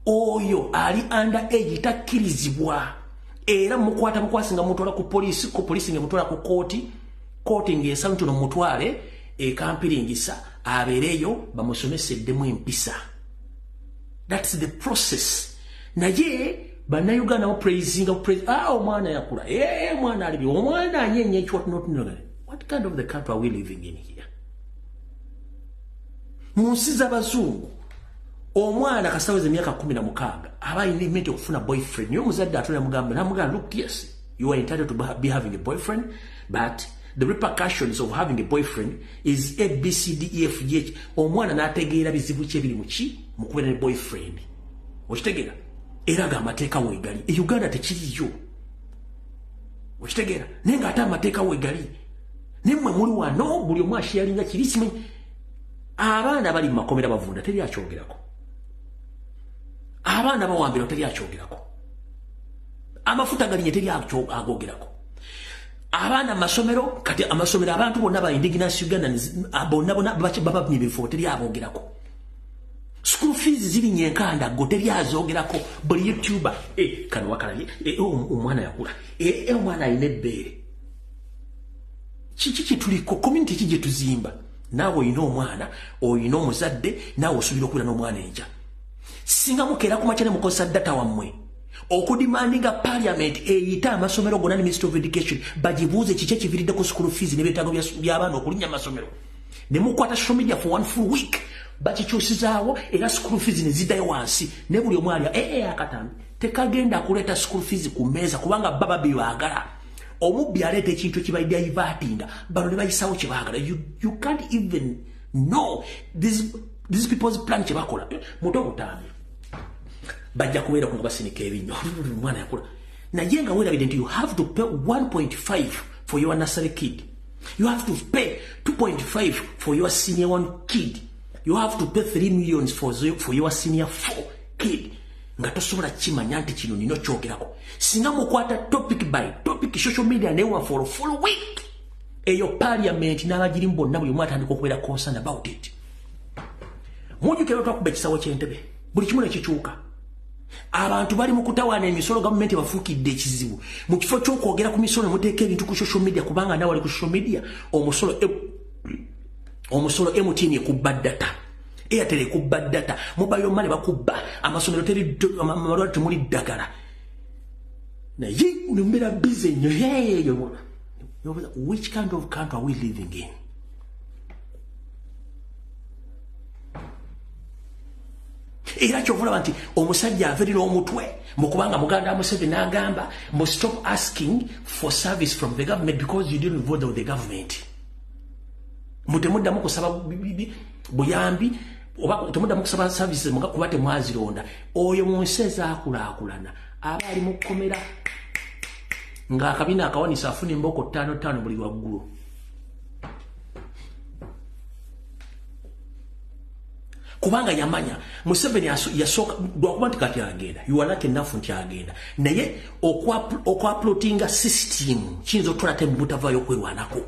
oyo ali under age takkirizibwa, era mukwata mukwasinga mutwala ku polisi nga mutwala ku kooti ng'esaba nti mutwale ekampiringisa abeereyo bamusomeseddemu empisa. That's the process. Naye bannayuganda bapraising omwana yakula, mwana alibi, omwana anyenye what not know. What kind of the country are we living in here? Munsi z'abazungu omwana kasaweza emyaka 16 aba alina mente okufuna boyfriend. Niyo muzadde atona namugamba look, yes, you are entitled to be having a boyfriend, but the repercussions of having a boyfriend is A, B, C, D, E, F, G, H. Omwana n'ategeera bizibu kye biri mu kubeera ne boyfriend. Okitegeera? Era amateeka weegali. E Uganda tekiriyo. Okitegeera? Naye ng'ate amateeka weegali. Nemmwe muli wano buli omu asharinga kiri simanyi. Abaana bali mu makomera bavunda teri akyogerako. Abaana bawambira teri akyogerako. Amafuta galinye teri agogerako. Abaana masomero kati amasomero abantu bonna ba indigenous Uganda bonna baba nyibifo teri abogerako. School fees ziri nyenkanda go teri azogerako. Buli YouTuber kano wakala omwana yakula omwana ayine ebbeere. Kiki tuliko community kije tuzimba. Naawe oyina omwana, oyina omuzadde, naawe osubira okubeera n'omwana enja. Singa mukeera ku makya ne mukozesa data wammwe okudimandinga parliament eyita amasomero gonna ne Ministry of Education bagibuuze kiki ekiviridde ku school fees n'ebyetaago by'abaana okulinnya amasomero. Ne mukwata social media for one full week bakikyusizaawo era school fees ne ziddayo wansi ne buli omu alya akatambi tekagenda kuleeta school fees ku mmeeza kubanga baba bibaagala. Omubbi aleeta ekintu ekibaidde ayivatinga bano ne bayisawo kye baagala. You can't even know these people's plan kye bakola. Muto butambi bajja kubeera ku basinika ebinnyo omwana yakula naye nga weerabidde nti you have to pay 1.5 for your nursery kid, you have to pay 2.5 for your senior 1 kid, you have to pay 3 million for your senior 4 kid. Nga tosobola kimanya nti kino nino kyogerako. Singa mukwata topic by topic social media newa for a full week eyo parliament n'abagirimu bonna buli omu atandika okubeera concerned about it. Mujjukira twakuba ekisawo ky'Entebbe buli kimu ne kikyuka. Abantu bali mu kutawaana emisolo gavumenti bafuukidde ekizibu. Mu kifo ky'okwogera ku misolo muteeka ebintu ku social media kubanga nawe ali ku social media omusolo MTN ekubba data, Airtel ekubba data, mobile money bakubba, amasomero amalwaliro temuli ddagala. Naye mbeera busy nnyo. Which kind of country are we living in? Era kyovulaba nti omusajja averira omutwe mukubanga muganda Museveni n'agamba stop asking for service from the government because you didn't vote with the government. Mutemuddamu kusaba buyambi oba temuddamu kusaba services kuba temwazironda. Oyo mu nsi ezaakulaakulana aba ali mu kkomera ng'akabina akawanisa afuna emboko 5 buli waggulu. kubanga yamanya Museveni yasoka lwakuba nti kati agenda you are lucky enough nti agenda naye okwa-uploadinga system kiyinza otwala te mubutavaayo okwerwanako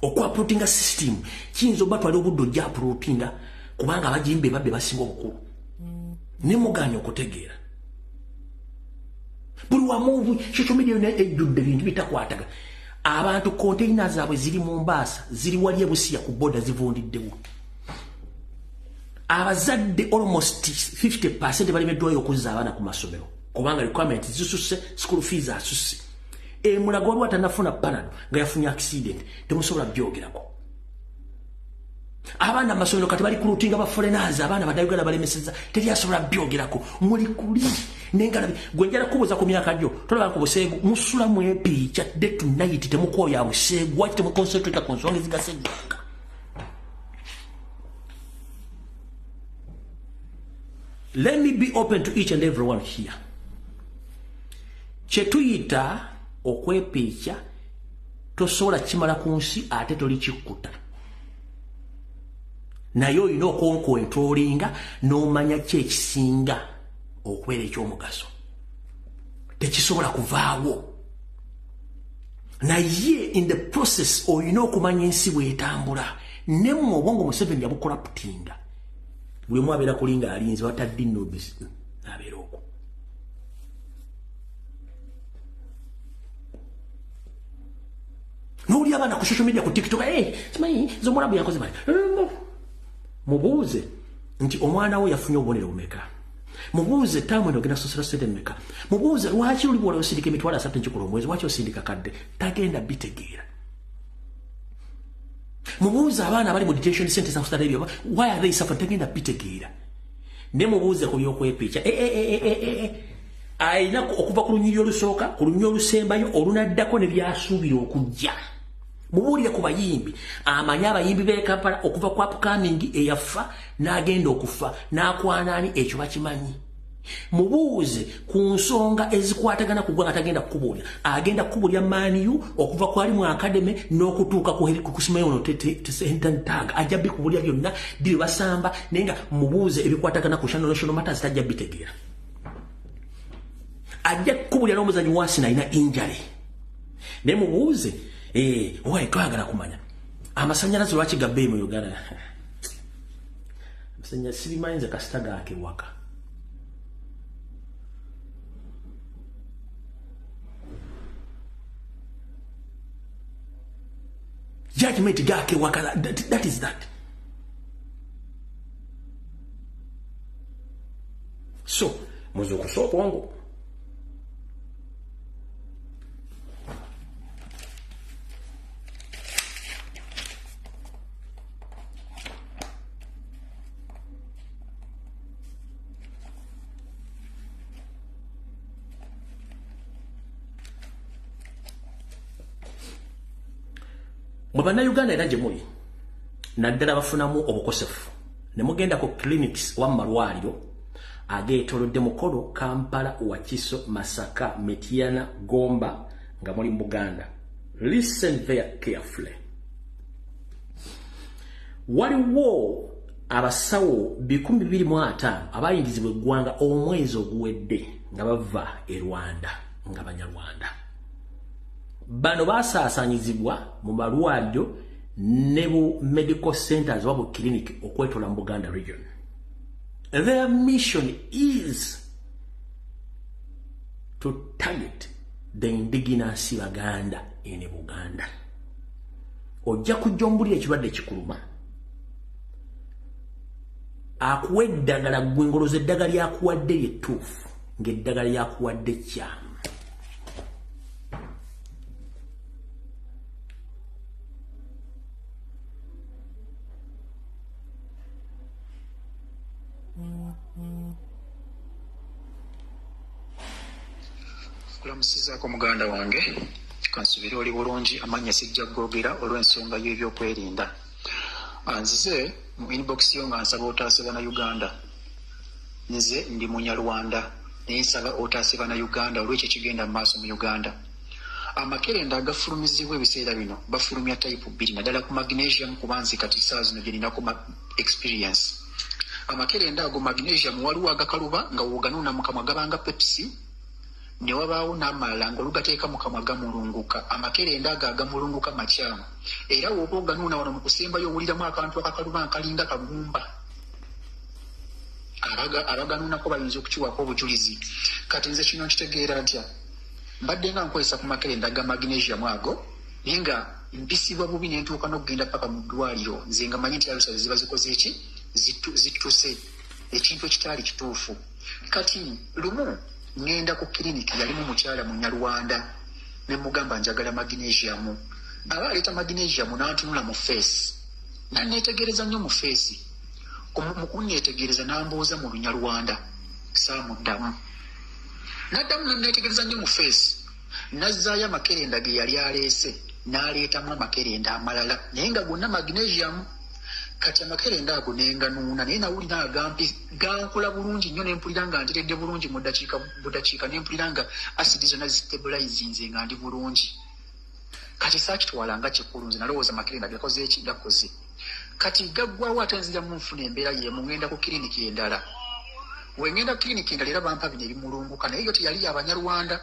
okwa-uploadinga system kiyinza obatwala obudde ojja uploadinga kubanga abajimbe babbe basinga obukulu ne muganya okutegeera buli wamu social media ejjudde bintu bitakwataga abantu containers zaabwe ziri mu Mombasa ziri wali ebusiya ku boda zivundiddewo abazadde almost 50% balemeddwayo okuzza abaana ku masomero kubanga requirement zisusse school fees asusse mulago waliwo atanafuna panado nga yafunye accident temusobola byogerako abaana amasomero kati bali kulutinga ba foreigners abaana badayuganda balemeseza teryasobola byogerako muli kuli nengalabi gwenjala kubuza ku myaka gyo tolaba ku buseegu musula mu epicha day to night temukoya buseegu wati temu concentrate ku nsonga ezigasejjanga let me be open to each and everyone here chetuyita okwepicha tosobola kimala ku nsi ate toli kikuta naye olina okonkontrolinga n'omanya ki ekisinga okubeera ekyomugaso tekisobola kuvaawo naye in the process olina okumanya ensi bwetambula ne mu obwongo Museveni yabukolaputinga buli omu abeera kulinga alinze watadde Endobesu abeera okwo n'oli abaana ku social media ku TikTok simanyi z'omulabu yakoze bali mubuuze nti omwana we yafunye obubonero bumeka mubuuze tamu ndogenda sosera sente meka mubuuze lwaki oli bwola osindika emitwalo 3 njikola omwezi lwaki osindika kadde tagenda bitegeera mubuuze abaana bali mu detention center za Australia ebyo why are they suffering tagenda bitegeera ne mubuuze ku byokwepicha ayina okuva ku lunyiriri olusooka ku lunyiriri olusembayo olunaddako ne byasuubira okujja mubuulire ku bayimbi amanya abayimbi b'e Kampala okuva ku upcoming eyafa n'agenda okufa n'akwanaani ekyo bakimanyi mubuuze ku nsonga ezikwatagana ku ggwanga tagenda kukubuulira agenda kukubuulira maniyu okuva ku ali mu academy n'okutuuka ku kusimayo ono tag ajja bikubuulira byonna biri basamba naye nga mubuuze ebikwatagana ku national matters tajja bitegeera ajja kukubuulira n'omuzanyi waasina alina injury naye mubuuze owaye twagala kumanya amasanyalaze lwaki gabbeeyi mu Uganda amasanyalaze sibimanyi nze kasita gaake waka judgment gaake waka that is that so muzukusopo wangu Mubana Uganda era gye muli naddala bafunamu obukosefu ne mugenda ku clinics wa malwaliro ageetolodde Mukolo, Kampala, Wakiso, Masaka, Mityana, Gomba nga muli mu Buganda. Listen very carefully. Waliwo abasawo 225 abayingizibwa eggwanga omwezi oguwedde nga bava e Rwanda nga Banyarwanda. Bano basaasanyizibwa mu malwaliro ne bu medical centers wabu clinic okwetola mu Buganda region. Their mission is to target the indigenous Baganda in Buganda. Ojja kujombulira ekirwadde kikuluma. Akuwa eddagala gwengoloza eddagala lyakuwadde lyetuufu ng'eddagala lyakuwadde kyamu. Kulamusizaako muganda wange kansubira oli bulungi amanya sijja kugogera olw'ensonga y'ebyokwerinda. Nzize mu inbox yo nga nsaba otaase bana Uganda. Nze ndi Munyarwanda naye nsaba otaase bana Uganda olw'ekyo kigenda mu maaso mu Uganda. amakerenda agafulumizibwa ebiseera bino bafulumya type 2 naddala ku magnesium kubanzi kati saa zino gye ninako experience. Amakerenda ago magnesium waliwo agakaluba nga woganuuna mu kamwa gabanga Pepsi ne wabaawo n'amalala ng'olugateeka mu kamwa gamulunguka. Amakerenda ago agamulunguka makyamu era w'oba oganuuna wano mu kusembayo owuliramu akantu akakaluba akalinga kagumba. Abaganuunako bayinza okukiwako obujulizi. Kati nze kino nkitegeera ntya mbadde nga nkozesa ku makerenda ga magnesium ago naye nga mpisibwa bubi ne ntuuka n'okugenda paka mu ddwaliro nze nga manyi nti alusa ziba zikoze eki zittuse ekintu ekitaali kituufu. Kati lumu ngenda ku kiriniki yalimu mukyala Munyarwanda ne mugamba njagala magnesium. Aba aleeta magnesium n'antunula mu face nanneetegereza nnyo mu face. Mu kunneetegereza n'ambuuza mu Lunyarwanda saamuddamu. N'addamu nanneetegereza nnyo mu face nazzaayo amakerenda ge yali aleese n'aleetamu amakerenda amalala naye nga gonna magnesium. Kati amakerenda ago nenganuuna naye nawulira agampi gankula bulungi nnyo nempulira nga nteredde bulungi mu ddakiika nempulira nga asidi zonna zistabilizinze nga ndi bulungi. Kati saakitwalanga kikulu nze nalowooza amakerenda gakoze eki gakoze. Kati gaggwawo ate nziramu nfuna embeera yemu ngenda ku kiriniki endala. We ngenda ku kiriniki endala era bampa bino ebimulunguka naye yo teyali Abanyarwanda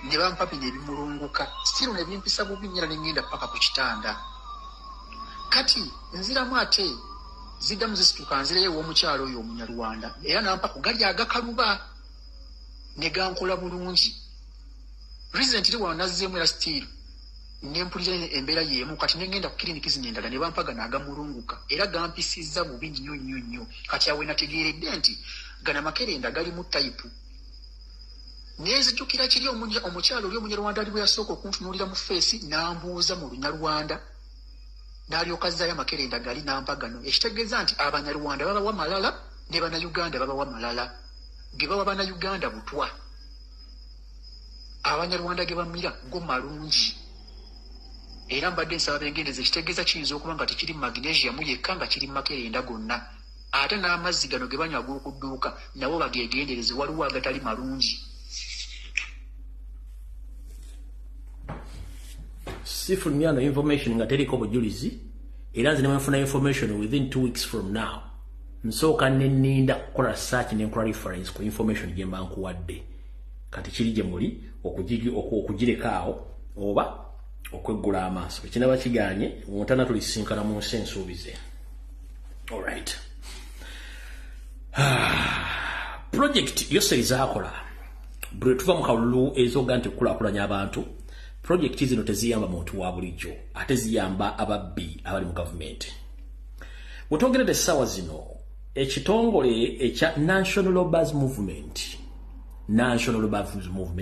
ne bampa bino ebimulunguka stiru ne bimpisa bubi nnyera ne ngenda paka ku kitanda. Kati nziramu ate ziddamu zisituka nzireyo ew'omukyalo oyo Omunyarwanda era nampa ku gali agakaluba ne gankola bulungi. Recently wano nazzeemu era stiru nempulira embeera y'emu. Kati nengenda ku kiriniki zino endala ne bampa gano agamulunguka era gampisizza bubi nnyo nnyo nnyo. Kati awe nategeeredde nti gana makerenda gali mu type. Neezijjukira kiri omukyalo oli Omunyarwanda ali bwe yasooka okuntunuulira mu feesi n'ambuuza mu Lunyarwanda n'alyoka azzaayo amakerenda gali nampa gano. Ekitegeeza nti Abanyarwanda babawa malala ne Bannayuganda babawa malala. Ge bawa Bannayuganda butwa. Abanyarwanda ge bamira go malungi. Era mbadde nsaba beegendeze ekitegeeza kiyinza okuba nga tekiri magnesium yekka nga kiri makerenda gonna. Ate n'amazzi gano ge banywa ag'okudduuka nabo bageegendereze waliwo agatali malungi. Sifulumya no information nga teriko bujulizi era nze nemufuna information within 2 weeks from now. Nsooka nenninda kukola search nenkola reference ku information gye mba nkuwadde. Kati kiri gye muli okugirekaawo oba okweggula amaaso. Ekinaba kiganye muntana tulisinkana mu nsi ensuubize. Alright. Project yose izaakola bwe tuva mu kalulu ezooga nti kulaakulanya abantu. Project zino teziyamba muntu wa bulijjo ate ziyamba ababbi abali mu government. Bwetwogeredde essaawa zino ekitongole ekya National Labourers Movement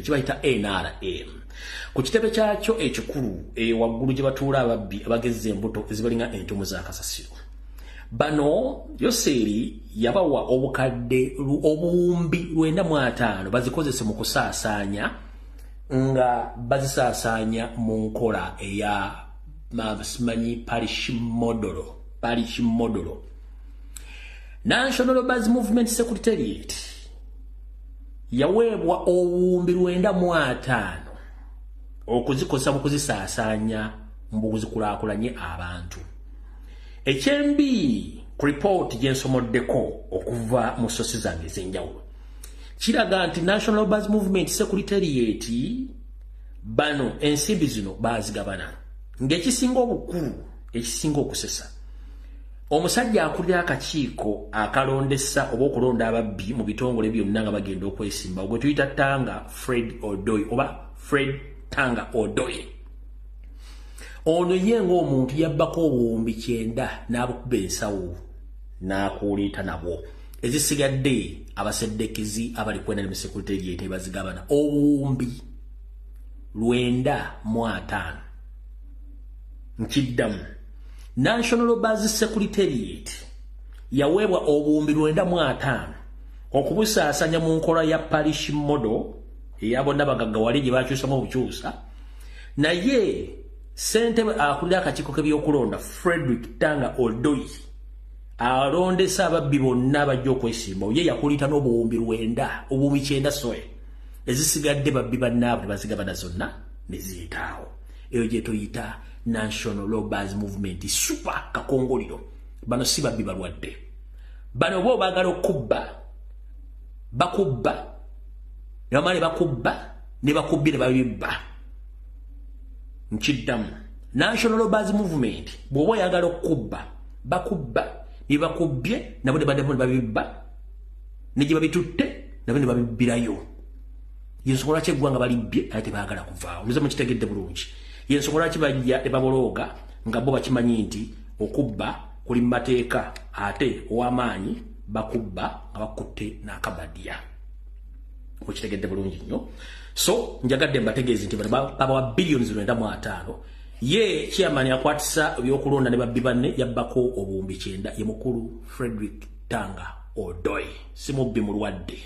kibayita NRM ku kitebe kyakyo ekikulu waggulu gye batuula ababbi abagezza embuto ezibalinga entumu za kasasiro. Bano Yoseri yabawa obukadde obuwumbi 950 bazikozese mu kusaasaanya nga bazisaasanya mu nkola eya manyi parish model. National Labourers Movement Secretariat yaweebwa obuwumbi 950 okuzikosa mu kuzisaasanya mu kuzikulaakulanye abantu. Ekyembi ku report gye nsomoddeko okuva mu sosi zange ez'enjawulo kiraga nti National Labourers Movement Secretariat bano ensimbi zino baazigabana ng'ekisinga obukulu ekisinga okusesa omusajja akulira akakiiko akalondesa oba okulonda ababbi mu bitongole byonna nga bagenda okwesimba ogwe tuyita Fred Tanga Odoye. Ono ye ng'omuntu yabbako obuwumbi 9 n'abukuba ensawo n'akuuliita nabwo. Ezisigadde abaseddekizi abali kwenda ne Secretariat bazigabana obuwumbi 950. Nkiddamu National Labourers Secretariat yaweebwa obuwumbi 950 okubusaasanya mu nkola ya parish model eyabonna bagaggawale gye bakyusamu obukyusa. Naye ssentebe akulira akakiiko k'ebyokulonda Frederick Tanga Odoyi alondesa ababbi bonna bajja okwesimba ye yakulita n'obuwumbi 9 ezisigadde babbi bannaabwe bazigabana zonna neziyitaawo. Eyo gye tuyita National Labourers Movement super kakongoliro. Bano si babbi balwadde. Bano bo baagala okubba. Bakubba. Ne bamale bakubba ne bakubbire babibba. Nkiddamu. National Labourers Movement bw'oba oyagala okubba bakubba ne bakubbye nabo ne baddamu ne babibba ne gye babitutte nabo ne babibbirayo. Yensonga lwaki eggwanga balibbye ate baagala kuvaawo. Muze mukitegedde bulungi. Yensonga lwaki bajja ne babologa nga bo bakimanyi nti okubba kuli mu mateeka ate ow'amaanyi bakubba nga bakutte n'akabadya. Mukitegedde bulungi nnyo. So njagadde mbategeezi nti babawa billions 95. Ye chairman yakwatisa ebyokulonda ne babbi banne yabbako obuwumbi 9 ye mukulu Frederick Tanga Odoi. Si mubbi mulwadde.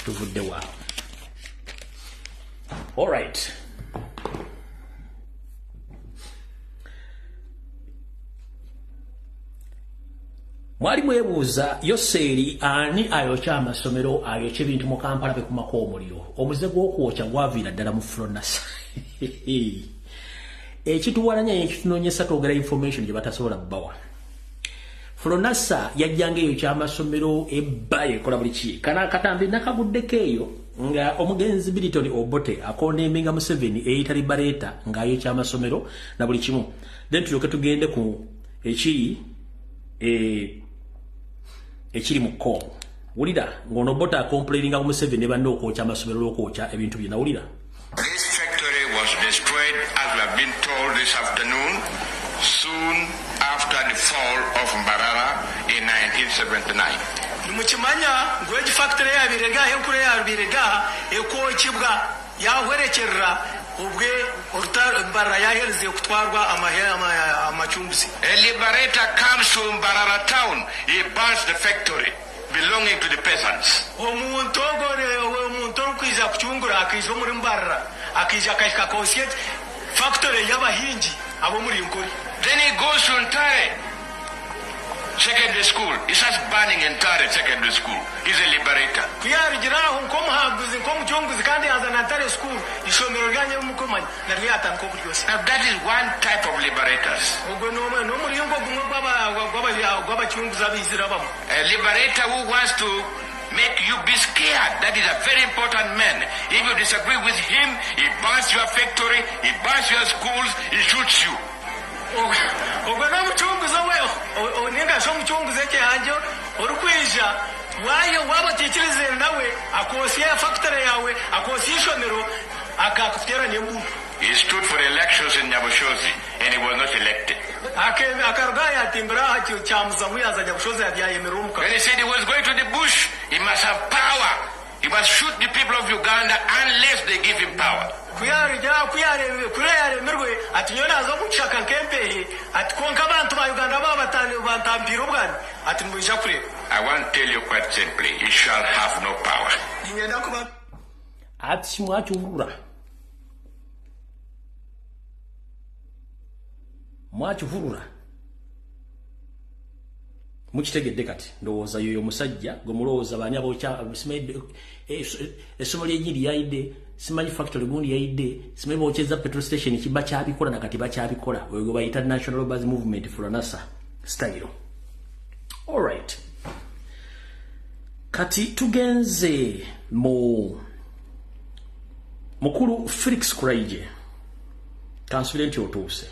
Tuvudde waawo. All right. Mwali mwebuuza Yoseri ani ayokya amasomero ayokya ebintu mu Kampala be kumako omuliro. Omuze gw'okwokya gwaviira ddala mu Flonasa. Ekituwalanya ekitunoonyesa twogera information gye batasobola bbawa. Flonasa yajjanga eyo ky'amasomero ebba ekola buli ki. Kana akatambi nakaguddeko eyo nga omugenzi Biliton Obote akondeminga Museveni eyita Liberator ng'ayo ky'amasomero na buli kimu. Then tulyoke tugende ku ekiri mu Congo. Wulira ng'ono Obote akomplaininga ku Museveni ne banne okwokya amasomero l'okwokya ebintu bye. Nawulira. This factory was destroyed, as we have been told this afternoon, soon after the fall of Mbarara in 1979. Mukimanya ngweji factory ya birega enkure ya birega ekokibwa yahwerekerera ubwe Olutaro Mbarara yahereze kutwarwa amachumbuzi. A liberator comes to Mbarara town, he burns the factory belonging to the peasants. Omuntu kwiza kuchungura akiza muri Mbarara akija kaika kosiet factory y'abahingi abo muri Nkori. Then he goes to Ntare secondary school. He starts burning Ntare secondary school. He's a liberator. Kuyarigiraho nkomuhaguzi nkomuchunguzi kandi azana Ntare school isomero ryanye mukomanya na ryata nko byose. Now that is one type of liberators. Ubwo no muri ngo gumwe gw'abachunguzi abizira bamo. A liberator who wants to make you be scared. That is a very important man. If you disagree with him, he burns your factory, he burns your schools, he shoots you. Ogwe no muchunguzi we oninga so muchunguzi cyanjo orukwija wayo wabatikirize nawe akosiya factory yawe akosishonero akakutera nembu. He stood for elections in Nyabushozi and he was not elected. When he said he was going to the bush, he must have power. He must shoot the people of Uganda unless they give him power. I want to tell you quite simply, he shall have no power. Mwachuvurura mukitegedde kati ndowooza yoyo musajja gwe mulowooza baani abokya essomo ly'ennyiri yayidde simanyi factory gundi yayidde simanyi bokyeza petrol station kiba kyabikola nakati bakyabikola oyo gwe bayita National Labourers Movement Flonasa style. Alright, kati tugenze mukulu Felix Kuraije kansule nti otuuse.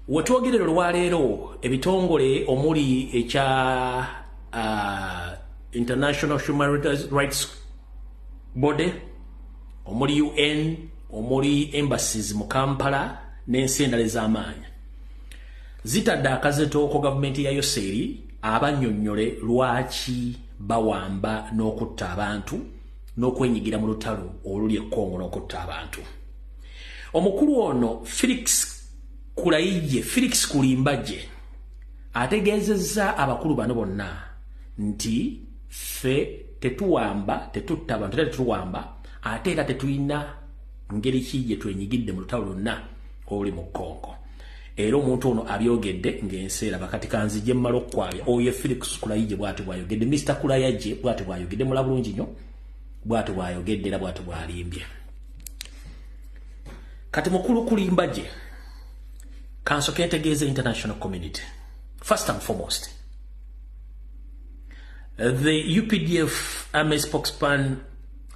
Wetwogerero lwaleero ebitongole omuli ekya International Human Rights Body, omuli UN, omuli embassies mu Kampala n'ensi endala ez'amaanyi zitadde akazeto ko gavumenti ya Yoseri abannyonnyole lwaki bawamba n'okutta abantu n'okwenyigira mu lutalo oluli e Congo n'okutta abantu. Omukulu ono Felix Kulimbaje ategeezezza abakulu bano bonna nti ffe tetuwamba tetutta abantu tetuwamba ate era tetulina ngeri ki gye twenyigidde mu lutalo lwonna oli mu Congo. Era omuntu ono abyogedde ng'enseera bakati kanzije mmala okkwabya oyo Felix Kulaije bw'ati bw'ayogedde, Mr. Kulaije bw'ati bw'ayogedde mula bulungi nnyo bwatu bwayogedde era bwatu bwalimbye. Kati mukulu kulimba je kanso kentegeeza international community. First and foremost, the UPDF Army spokesman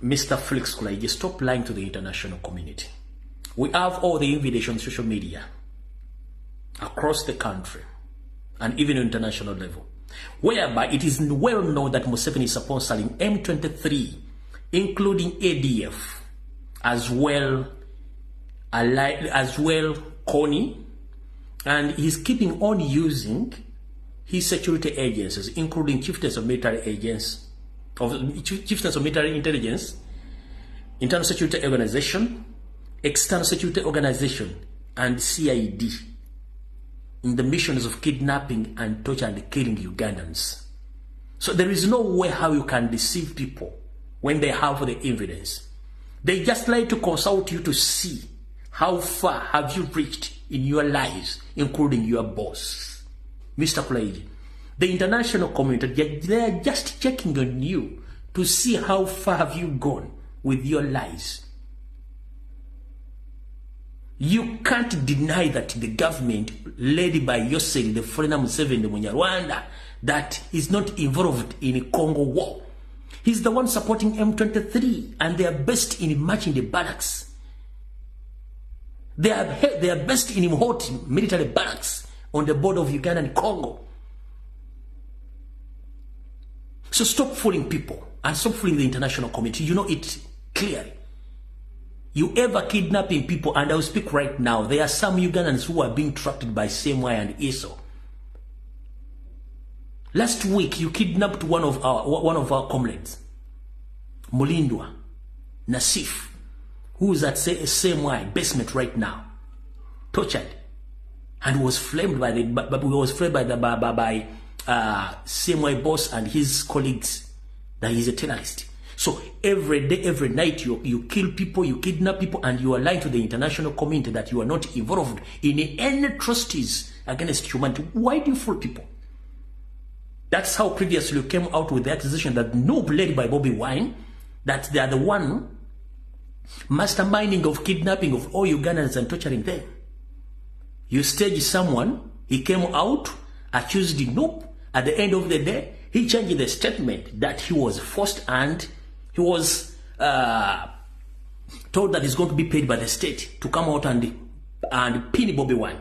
Mr. Felix Kulaije, stop lying to the international community. We have all the invitation on social media across the country and even on international level, whereby it is well known that Museveni is sponsoring M23, including ADF, as well CONI, and he's keeping on using his security agencies, including chieftains of military agents, chieftains of military intelligence, internal security organization, external security organization, and CID in the missions of kidnapping and torture and killing Ugandans. So there is no way how you can deceive people when they have the evidence. They just like to consult you to see how far have you reached in your lives, including your boss, Mr. Kulaije. The international community, they are just checking on you to see how far have you gone with your lies. You can't deny that the government led by yourself, the foreigner Museveni, the Munyarwanda, that is not involved in the Congo war. He's the one supporting M23, and they are best in marching the barracks. They are best in hot military barracks on the border of Uganda and Congo. So stop fooling people and stop fooling the international community. You know it clearly. You ever kidnapping people, and I will speak right now. There are some Ugandans who are being tracked by Semwai and Eso. Last week, you kidnapped one of our comrades, Mulindwa Nasif, who is at Semwai basement right now, tortured, and was framed by Semwai boss and his colleagues that he's a terrorist. So every day, every night, you kill people, you kidnap people, and you are lying to the international community that you are not involved in any atrocities against humanity. Why do you fool people? That's how previously you came out with the accusation that led by Bobby Wine, that they are the one masterminding of kidnapping of all Ugandans and torturing them. You staged someone, he came out, accused him, nope. At the end of the day, he changed the statement that he was forced and he was told that he's going to be paid by the state to come out and pin Bobby Wine.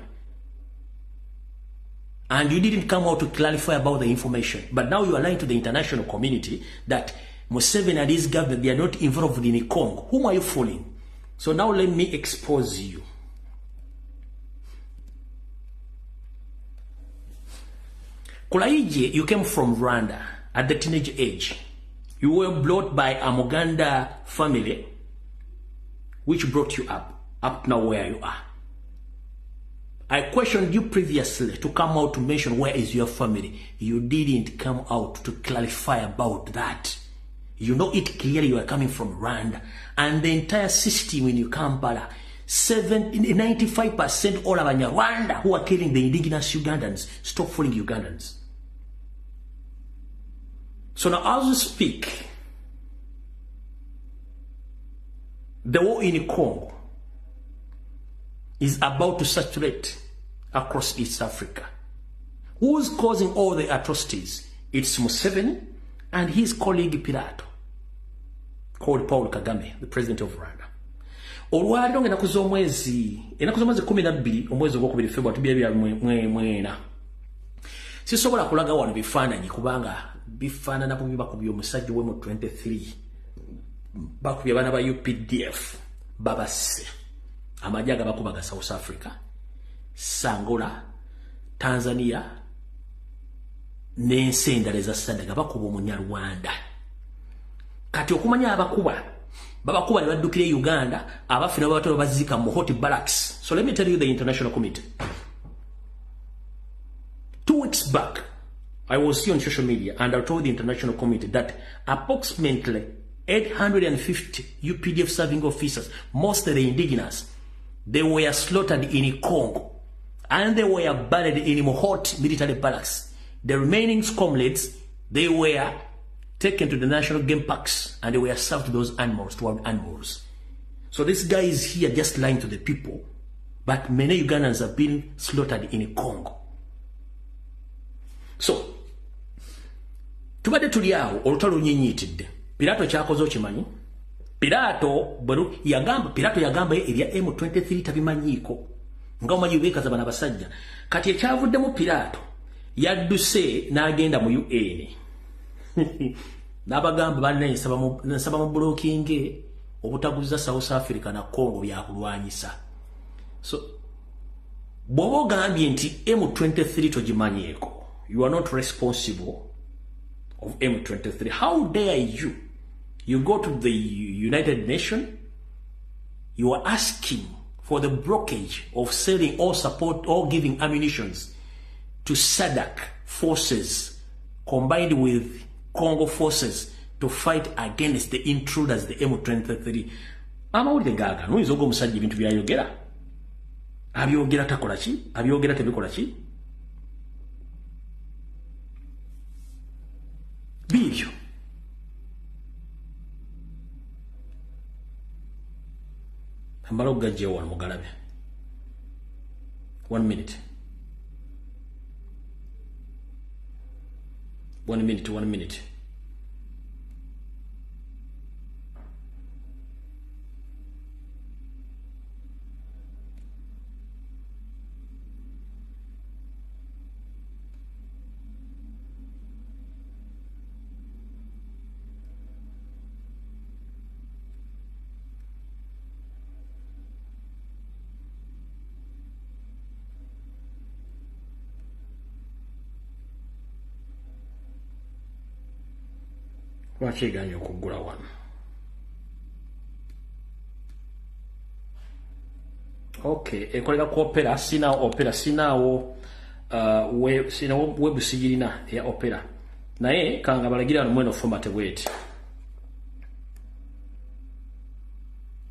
And you didn't come out to clarify about the information. But now you are lying to the international community that Museveni and his government, they are not involved in the Congo. Whom are you fooling? So now let me expose you. Kulaije, you came from Rwanda at the teenage age. You were brought by a Muganda family, which brought you up now where you are. I questioned you previously to come out to mention where is your family. You didn't come out to clarify about that. You know it clearly you are coming from Rwanda. And the entire system in Kampala, 95% all of Rwanda who are killing the indigenous Ugandans. Stop fooling Ugandans. So now as we speak, the war in Congo is about to saturate across East Africa. Who's causing all the atrocities? It's Museveni and his colleague Pilato, called Paul Kagame, the president of Rwanda. Olwado enaku z'omwezi 12 omwezi ogwokubiri February 2024. Sisobola kulaga wano bifaananyi kubanga bifaanana bubi bakubye omusajja we mu 23. Bakubye abaana ba UPDF babase. Amajaga bakubaga South Africa, Angola, Tanzania, n'ensi endala za Sadaga bakuba Omunyarwanda. Kati okumanya babakuba ne baddukira Uganda, abafina babatolo bazika mu hot barracks. So let me tell you the international committee. 2 weeks back, I was here on social media and I told the international committee that approximately 850 UPDF serving officers, most of the indigenous, they were slaughtered in Congo and they were buried in hot military barracks. The remaining comrades, they were taken to the national game parks and they were served to those animals, to wild animals. So this guy is here just lying to the people, but many Ugandans have been slaughtered in Congo. So, tubadde tuli awo olutalo lunyinyitidde. Pilato kyakoze okimanyi? Pilato yagamba ebya M23 tabimanyiiko. Nga omanyi beekaza bana basajja. Kati ekyavuddemu Pilato yadduse n'agenda mu UN. N'abagamba banne nsaba mu blocking obutaguza South Africa na Congo byakulwanyisa. So, bw'oba ogambye nti M23 togimanyiiko, you are not responsible of M23. How dare you? You go to the United Nations, you are asking for the blockage of selling or support or giving ammunitions to SADC forces combined with Congo forces to fight against the intruders, the M23. Amawulire gaga, nuyinza ogwa omusajja ebintu byayogera. Abyogera takola ki? Abyogera tebikola ki? Bibyo. Ambala ogajje wano mugalabe. 1 minute. 1 minute, 1 minute. Lwaki eganye okuggula wano? Okay, ekolera ku opera, sinaawo opera, sinaawo webusiyirina ya opera. Naye kanga balagira mweno format bweti.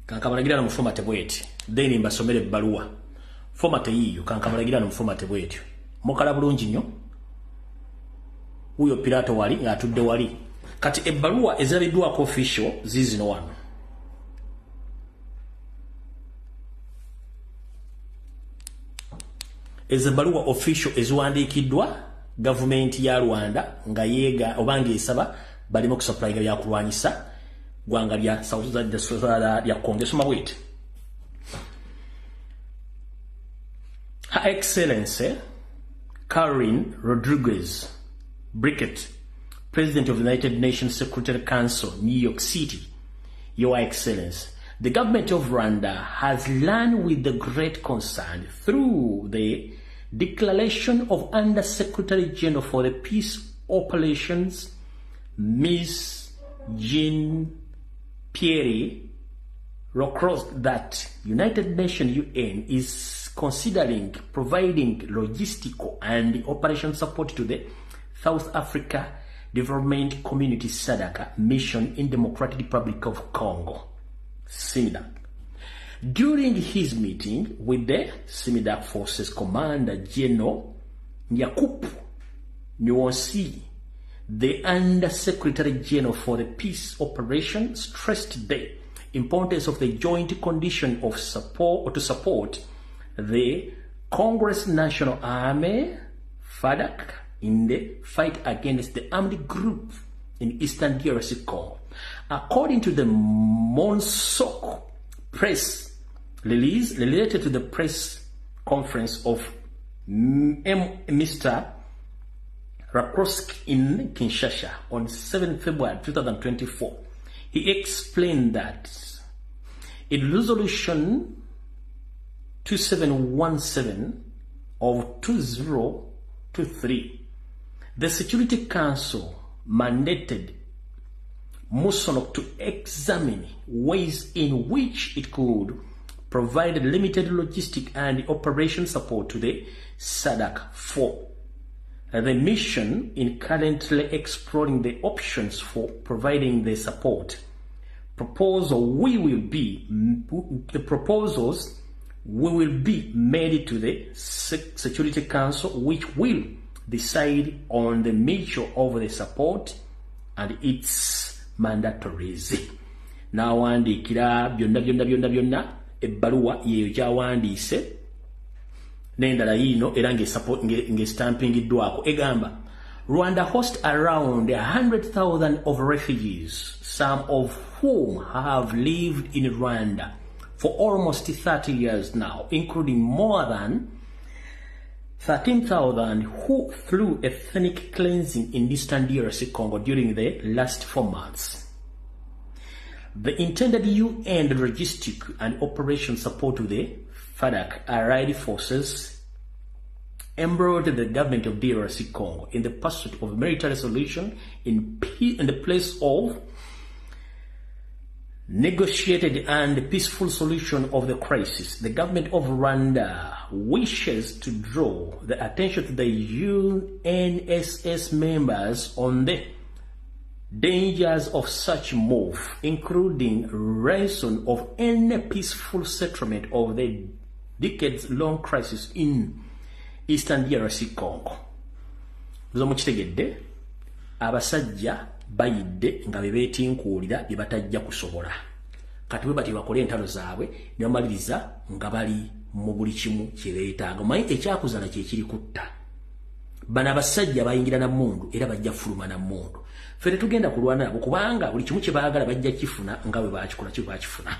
Kanga balagira mu format bweti. Then mbasomere ebbaluwa. Format yiyo kanga balagira mu format bweti. Mukala bulungi nnyo. Uyo Pilato wali ng'atudde wali. Kati ebbaluwa ezirabiddwako official zizino wano. Ezebbaluwa official eziwandiikiddwa government ya Rwanda nga yeega obanga esaba balimo kusupplyinga byakulwanyisa gwanga lya South Sudan lya Congo. Soma bwete. Her Excellency Karen Rodriguez Brickett, President of the United Nations Security Council, New York City. Your Excellency, the government of Rwanda has learned with the great concern through the declaration of Under Secretary General for the Peace Operations, Ms. Jean-Pierre Lacroix, that United Nations UN is considering providing logistical and operation support to the South Africa Development Community SADC mission in Democratic Republic of Congo, SIMIDAC. During his meeting with the SIMIDAC Forces Commander General Nyakupu Nyonsi, the Under Secretary General for the Peace Operation stressed the importance of the joint condition of support to support the Congress National Army (FADC) in the fight against the armed group in Eastern DRC Congo. According to the Monsok press release related to the press conference of Mr. Rakoski in Kinshasa on 7 February 2024, he explained that in Resolution 2717 of 2023, the Security Council mandated MUSONOC to examine ways in which it could provide limited logistic and operation support to the SADC for the mission in currently exploring the options for providing the support. The proposals will be made to the Security Council, which will decide on the nature of the support and its mandatories. N'awandiikira byonna ebbaluwa yeyo gy'awandiise n'endala yiino era ng'estampingiddwako egamba Rwanda hosts around 100,000 of refugees, some of whom have lived in Rwanda for almost 30 years now, including more than 13,000 who through ethnic cleansing in eastern DRC Congo during the last 4 months. The intended UN logistic and operation support to the FADC allied forces embroiled the government of DRC Congo in the pursuit of a military solution in the place of negotiated and peaceful solution of the crisis. The government of Rwanda wishes to draw the attention to the UNSS members on the dangers of such move, including ransom of any peaceful settlement of the decades-long crisis in Eastern DRC Congo. Mukitegedde abasajja bayidde nga bebeetinkuulira bye batajja kusobola. Kati bwe bati bakole entalo zaabwe ne bamaliriza nga bali mu buli kimu kye beetaaga. Omanyi ekyakuzana kye kiri kutta. Bano abasajja bayingira na mmundu era bajja fuluma na mmundu. Ffe tetugenda kulwana nabo kubanga buli kimu kye baagala bajja kifuna nga bwe baakikola kye baakifuna.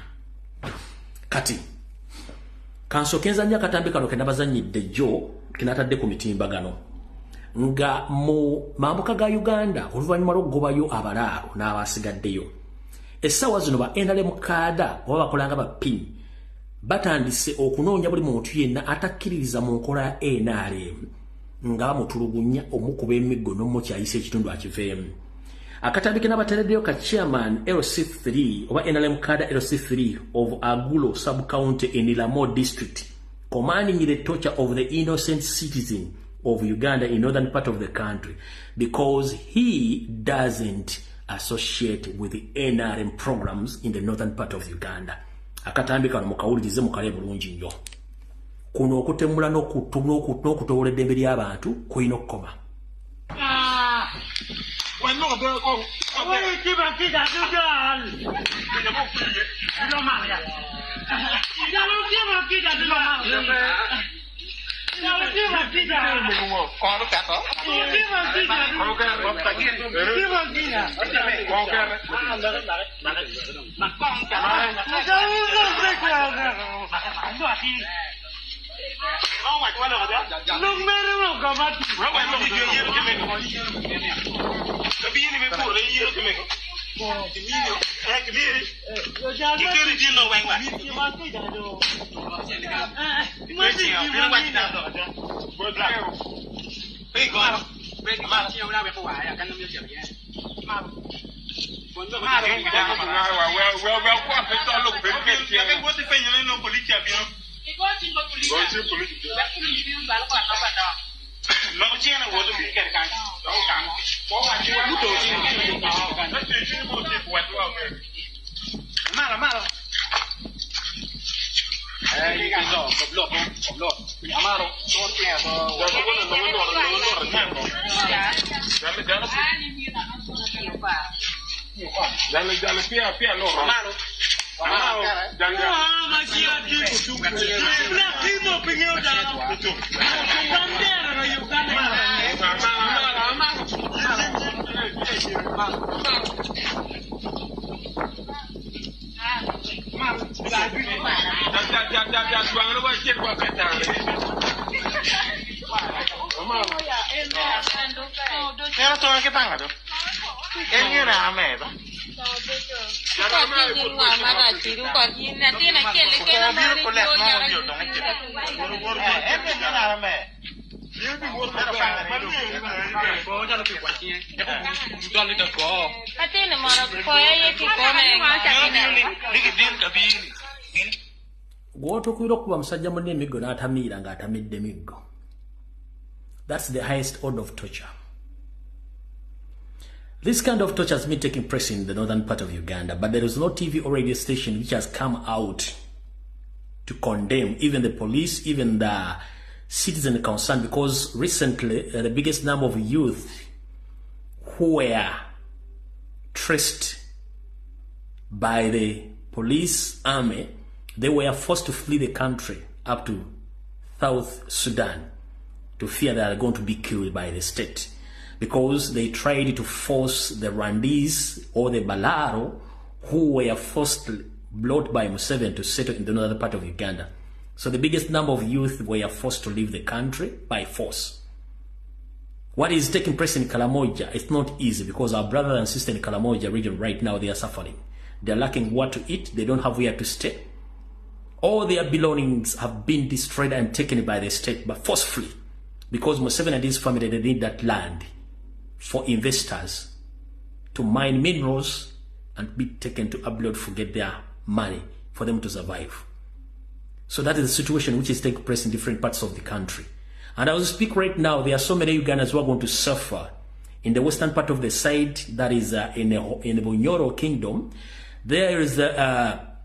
Kati kansookenza nnyo akatambi kano ke nabazannyidde jjo ke natadde ku mitimbagano nga mu mambuka ga Uganda oluvannyuma lw'okugobayo abalaalo n'abasigaddeyo. Essaawa zino ba NRM kaada oba bakolanga bapini batandise okunoonya buli muntu yenna atakkiririza mu nkola ya NRM nga bamutulugunya omukuba emiggo n'omukyayisa ekitundu akiveemu. Akatambi ke nabatereddeyo ka chairman LC3 oba NRM kaada LC3 of Agulo sub-county in Lamo district, commanding the torture of the innocent citizen of Uganda in northern part of the country because he doesn't associate with the NRM programs in the northern part of Uganda. Akatambi kano mukawulirize mukale bulungi nnyo. Kuno okutemula n'okutowola eddembe ly'abantu kulina okukoma. Gw'otukuira okuba musajja munne emiggo n'atamiira ng'atamidde emiggo. That's the highest order of torture. This kind of torture has been taking place in the northern part of Uganda, but there is no TV or radio station which has come out to condemn even the police, even the citizen concerned, because recently the biggest number of youth who were traced by the police army, they were forced to flee the country up to South Sudan to fear they are going to be killed by the state, because they tried to force the Rwandese or the Balaro who were forced brought by Museveni to settle in the northern part of Uganda. So the biggest number of youth were forced to leave the country by force. What is taking place in Karamoja, it's not easy, because our brothers and sisters in Karamoja region right now, they are suffering. They are lacking what to eat. They don't have where to stay. All their belongings have been destroyed and taken by the state, but forcefully, because Museveni and his family, they need that land for investors to mine minerals and be taken to abroad to get their money for them to survive. So that is the situation which is taking place in different parts of the country. And I will speak right now, there are so many Ugandans who are going to suffer. In the western part of the side, that is in the Bunyoro kingdom, there is a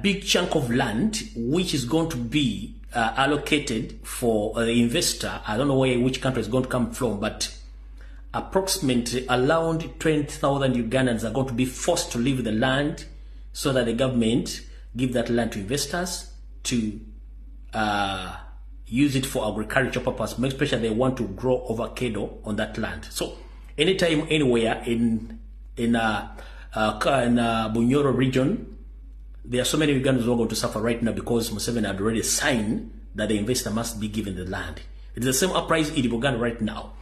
big chunk of land which is going to be allocated for the investor. I don't know which country is going to come from, but approximately around 20,000 Ugandans are going to be forced to leave the land so that the government give that land to investors to use it for agriculture purpose, especially they want to grow avocado on that land. So anytime, anywhere in Bunyoro region, there are so many Ugandans who are going to suffer right now, because Museveni had already signed that the investor must be given the land. It is the same uprising in Uganda right now.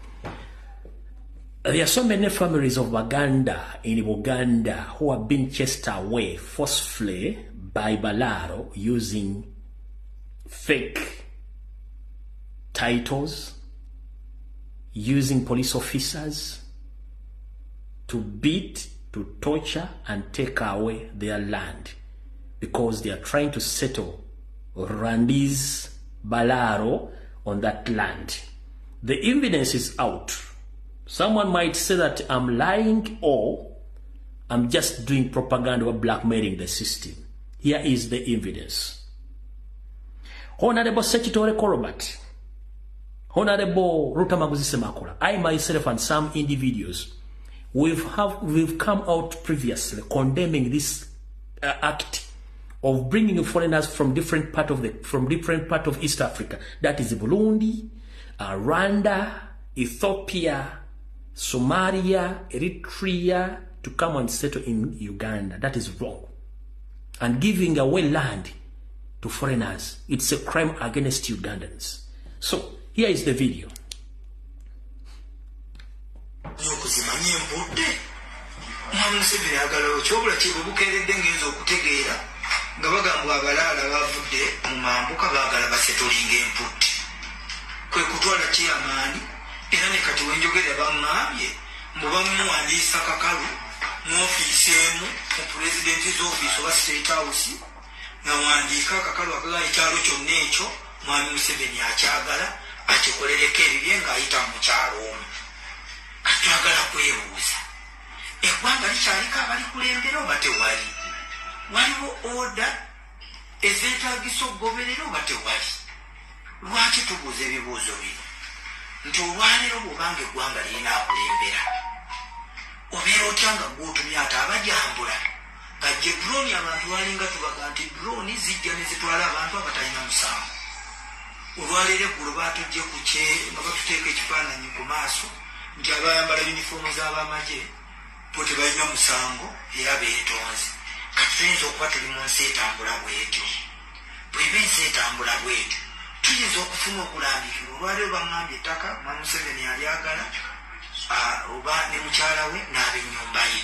There are so many families of Baganda in Uganda who have been chased away forcefully by Balaro using fake titles, using police officers to beat, to torture and take away their land, because they are trying to settle Rwandese Balaro on that land. The evidence is out. Someone might say that I'm lying or I'm just doing propaganda or blackmailing the system. Here is the evidence. Honorable Secretary Korobat, Honorable Rutamaguzi Semakula, I myself and some individuals, we've come out previously condemning this act of bringing foreigners from different part of East Africa. That is Burundi, Rwanda, Ethiopia, Somalia, Eritrea, to come and settle in Uganda. That is wrong. And giving away land to foreigners, it's a crime against Ugandans. So here is the video. Irane kati wenjogere bamambye mubamuwandiisa kakalu mu office emu mu president's office oba state house na wandiika kakalu akaga ekyalo kyonna ekyo mwami Museveni akyagala akikolereko ebibye ng'ayita mu kyalo omu. Kati twagala kwebuuza, eggwanga likyaliko abalikulembera oba tewali? Waliwo oda ezeetaagisa okugoberera oba tewali? Lwaki tubuuza ebibuuzo bino? Nti olwaleero bw'obanga eggwanga lirina akulembera, obeera otya nga gw'otumya ate abajambula ng'ajja drone abantu balinga tubaga nti drone zijja ne zitwala abantu abatalina musango. Olwaleero eggulu baatujje ku kye nga batuteeka ekifaananyi ku maaso nti abayambala yunifoomu z'abamagye bo tebalina musango era beetonze. Kati tuyinza okuba tuli mu nsi etambula bwetyo. Bw'eba ensi etambula bwetyo, tuyinza okufuna okulambikirwa. Olwaleero bangambye ettaka mwami Museveni alyagala oba ne mukyala we n'ab'ennyumba ye.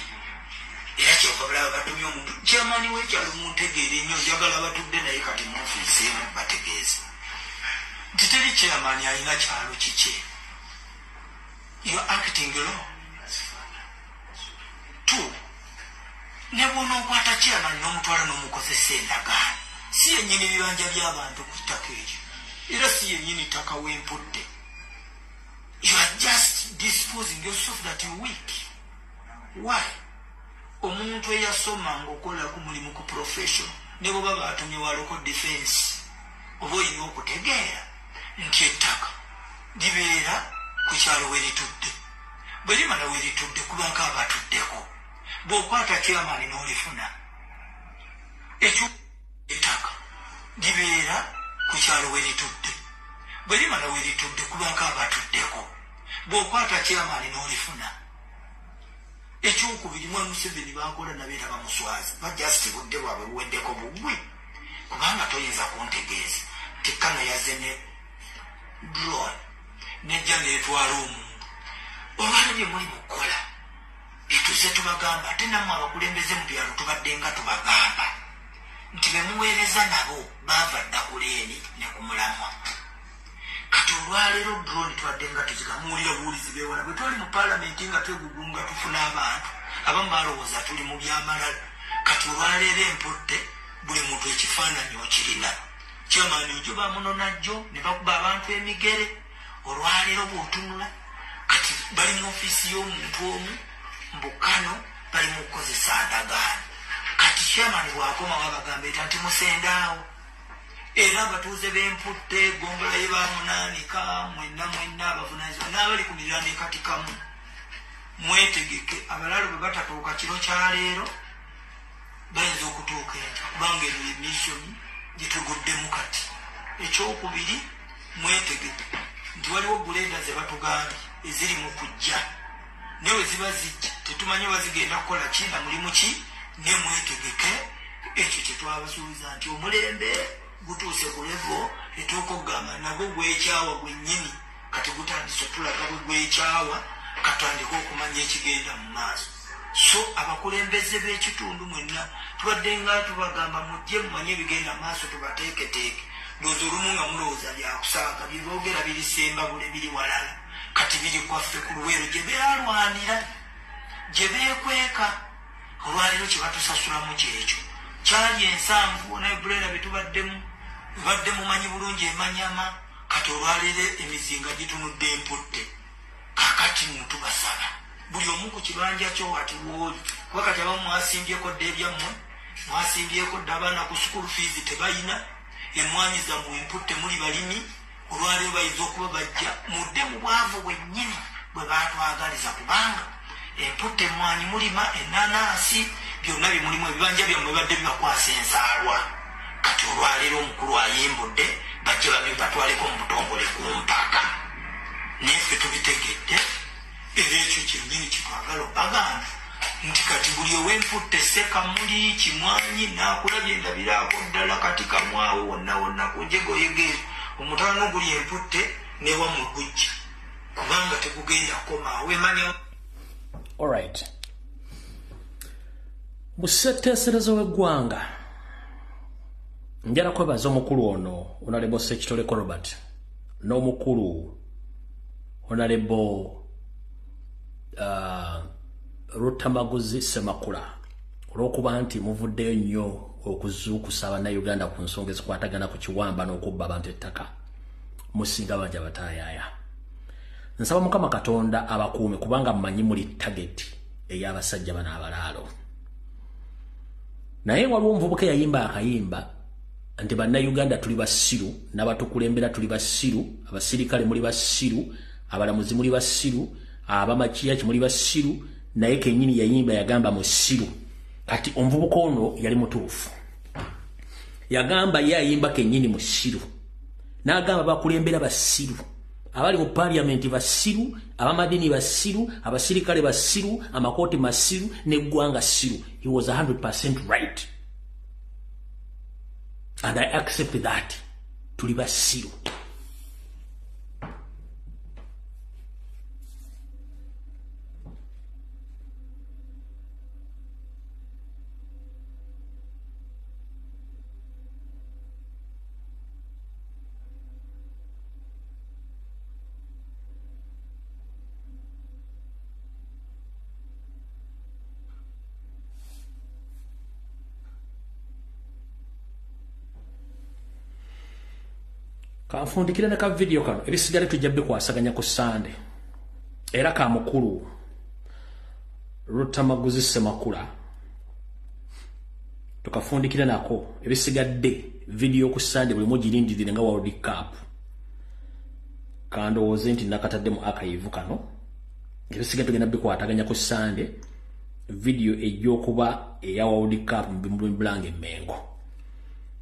Era kyova bulaba batumye omuntu kyamaani w'ekyalo muntegeere nnyo, njagala batudde naye kati mu ofiisi emu bategeeze nti teri kyamaani alina kyalo kiki. You are acting law. 2, ne bw'onookwata kyamaani n'omutwala n'omukozesa endagaano, si yennyini bibanja by'abantu ku ttaka eryo, era si yennyini ttaka w'empudde. You are just disposing yourself that you're weak. Why? Omuntu eyasoma ng'okola ku mulimu ku profession ne bwe baba batumye wa local defense, oba olina okutegeera nti ettaka libeera ku kyalo we litudde. bwe limala we litudde kubanka abatuddeko bw'okwata kyamaani n'olifuna ekyo ettaka libeera ku kyalo we litudde bwe limala we litudde kubanka abatuddeko bw'okwata kyamaani n'olifuna ekyokubiri mwa Museveni bankola nabeera bamuswaza bajjasiti budde bwabwe buweddeko bugwe kubanga toyinza kuntegeeza nti Kano yazze ne drone nejja neetwala omuntu olwali bye muli mukola etuze tubagamba ate nammwe abakulembeze mu byalo tubadde nga tubagamba nti bemuweereza nabo baava dda ku leeni ne ku mulamwa kati olwaleero drone tubadde nga tuzigamuwulira buwulizi beewala bwe twali mu paalamenti nga twegugunga tufuna abantu abamu balowooza tuli mu byamalala kati olwaleero emputte buli muntu ekifaananyi okirina kyamaani ojo bamunonajjo ne bakuba abantu emigere olwaleero bw'otunula kati bali mu ofiisi y'omuntu omu mbukano bali mu kukozesa ndagaano kati kyamaani bw'akomawo abagamba eta nti musendaawo era abatuuze b'emputte gongola ye bamunaanika mwenna abavunaanyizibwa n'abali ku miriraano ekatikamu mwetegeke abalalo bwe batatuuka kiro kya leero bayinza okutuuka enkya kubanga eno emissoni gyetuguddemu kati ekyokubiri mwetegeke nti waliwo gulenda ze batugambye eziri mu kujja newe ziba zijja tetumanyi bazigenda kukola ki na mulimu ki ne mwetegeke ekyo kyetwabasuubiza nti omulembe gutuuse ku levo etuuka okugamba nagwo gwekyawa gwennyini kati gutandise tulaga bwe gwekyawa katandika okumanya ekigenda mu maaso so abakulembeze b'ekitundu mwenna tubadde nga tubagamba mujje mumanye ebigenda mu maaso tubateeketeeke ndowooza olumu nga mulowooza byakusaaga byeboogera birisemba bule biri walala kati biri kwaffe ku luweero gye bealwanira gye beekweka olwaliro kye batusasulamu kyekyo kyali ensanvu naebulera betubaddemu badde mumanyi bulungi emanyama kati olwaliro emizinga gitunudde emputte kakati mutubasaba buli omu ku kibanja kyo wati wooli kuba kati abamu mwasimbyeko dda ebyammwe mwasimbyeko dda abaana ku sukulu fiizi tebayina emwanyi zammwe emputte muli balimi olwaliro bayinza okuba bajja mudde mu bwavu bwennyini bwe baatwagaliza kubanga emputte emwanyi mulima ennaanansi byonna bimulimu ebibanja byammwe badde bibakwasa ensaalwa kati olwaleero omukulu ayimbudde bajje batwaleko mu butongole ku mpaka neffe tubitegedde era ekyo kyennyini kitwagala obagamba nti kati buli ow'emputte sekamuli kimwanyi naakulabye ndabiraako ddala kati kamwawo wonna ku njegoyegeero omutaano guli emputte newamu gujja kubanga tegugenda komaawo emanya. Alright. Museteeserezo w'eggwanga njala kwebaza omukulu ono Honorable Sekitoleko Robert n'omukulu Honorable Rutamaguzi Semakula olw'okuba nti muvuddeyo nnyo okuzuukusa Abannayuganda ku nsonga ezikwatagana ku kiwamba n'okubba abantu ettaka musinga bangi abataayaaya. Nsaba Mukama Katonda abakuume kubanga mmanyi muli target ey'abasajja bano abalaalo. Naye waliwo omuvubuka yayimba akayimba nti Bannayuganda tuli basiru n'abatukulembera tuli basiru, abasirikale muli basiru, abalamuzi muli basiru, abamakiaki muli basiru, naye kennyini yayimba yagamba musiru. Kati omuvubuka ono yali mutuufu. Yagamba ye ayimba kennyini musiru. N'agamba bakulembera basiru. Abali mu parliament basiru, abamadini basiru, abasirikale basiru, amakooti masiru, n'eggwanga siru. He was 100% right. And I accept that. Tuli basiru. Kanfundikira ne ka video kano ebisigale tujja bikwasaganya ku Sunday era ka mukulu Rutamaguzi Semakula tukafundikira nako ebisigadde video ku Sunday buli mugirindirire nga World Cup kando woze nti nakatadde mu archive kano ebisiga tugenda bikwataganya ku Sunday video ejjokuba eya World Cup Mbulange Mengo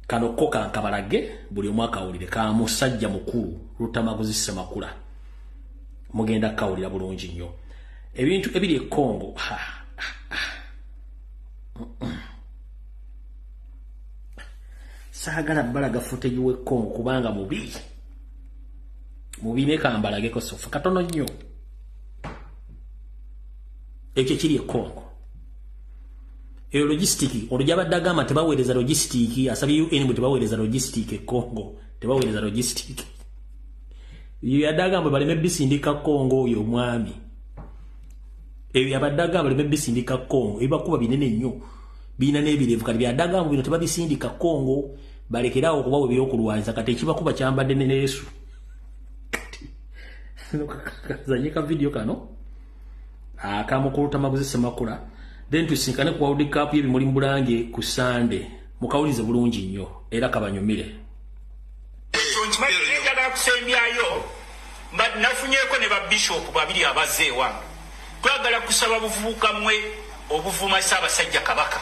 kano koka nkabalage buli mwaka awulire ka musajja mukulu Lutamaguzi Semakula mugenda kawulira bulungi nnyo ebintu ebiri e Congo sagala balaga footage we Congo kubanga mubi ne kambalage ko sofa katono nnyo ekyo kiri e Congo e logistic olujaba dagama tebaweereza logistic asabi UN mu tebaweereza logistic e Congo tebaweereza logistic yadagambo baleme bisindika Congo yo mwami yabadagambo baleme bisindika Congo ebakuba binene nnyo bina nebirevu kali byadagambo bino tebabisindika Congo balekerawo kubawe byokulwanza kati ekibakuba kyambadde ne Yesu zanyika video kano akamukulu Lutamaguzi Semakula then tusinkane ku World Cup yebimuli Mbulange ku Sunday mukawulize bulungi nnyo era kabanyumire njagala kusembyayo nafunyeko ne babishop babiri abazze wange twagala kusaba buvubuka mwe obuvuma Ssaabasajja Kabaka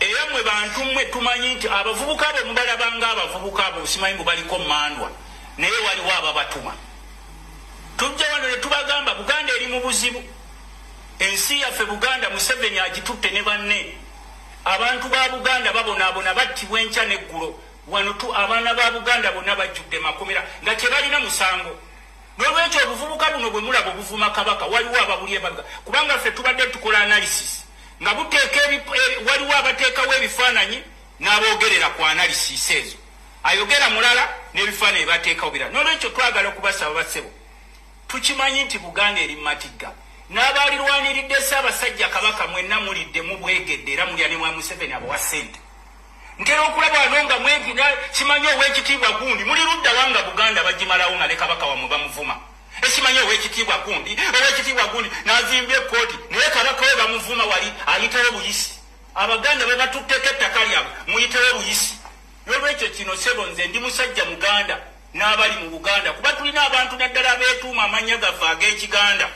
era mwe bantu mwe tumanyi nti abavubuka abo mubalabanga abavubuka abo simanyi mbu baliko mandwa naye waliwo ababatuma tujja wano ne tubagamba Buganda eri mu buzibu ensi yaffe Buganda Museveni agitutte ne banne abantu ba Buganda babonaabona battibwa enkya n'eggulo wano abaana ba Buganda bonna bajjudde makomera nga tebalina musango n'olwekyo obuvubuka buno bwe mulaba obuvuma Kabaka waliwo ababuli ebaga kubanga ffe tubadde tukola analysis nga buteeka waliwo abateekawo ebifaananyi n'aboogerera ku analysis ezo ayogera mulala n'ebifaananyi bateekawo birala n'olwekyo twagala okubasaba basebo tukimanyi nti Buganda eri matigga n'abalirwaniridde Ssaabasajja Kabaka mwenna mulidde mubwegedde era mulya ne mwa Museveni abawa ssente ntera okulaba wano nga mwegina simanyi ow'ekitiibwa gundi muli ludda wanga Buganda bagimalawo nga ne Kabaka wamwe bamuvuma esimanyi ow'ekitiibwa gundi n'azimbye ekkooti naye Kabaka we bamuvuma wali ayitewo buyisi Abaganda be batutteko ettaka lyabwe muyitewo buyisi n'olwekyo kino sebo nze ndi musajja Muganda n'abali mu Buganda kuba tulina abantu naddala abeetuuma amannya gaffe ag'Ekiganda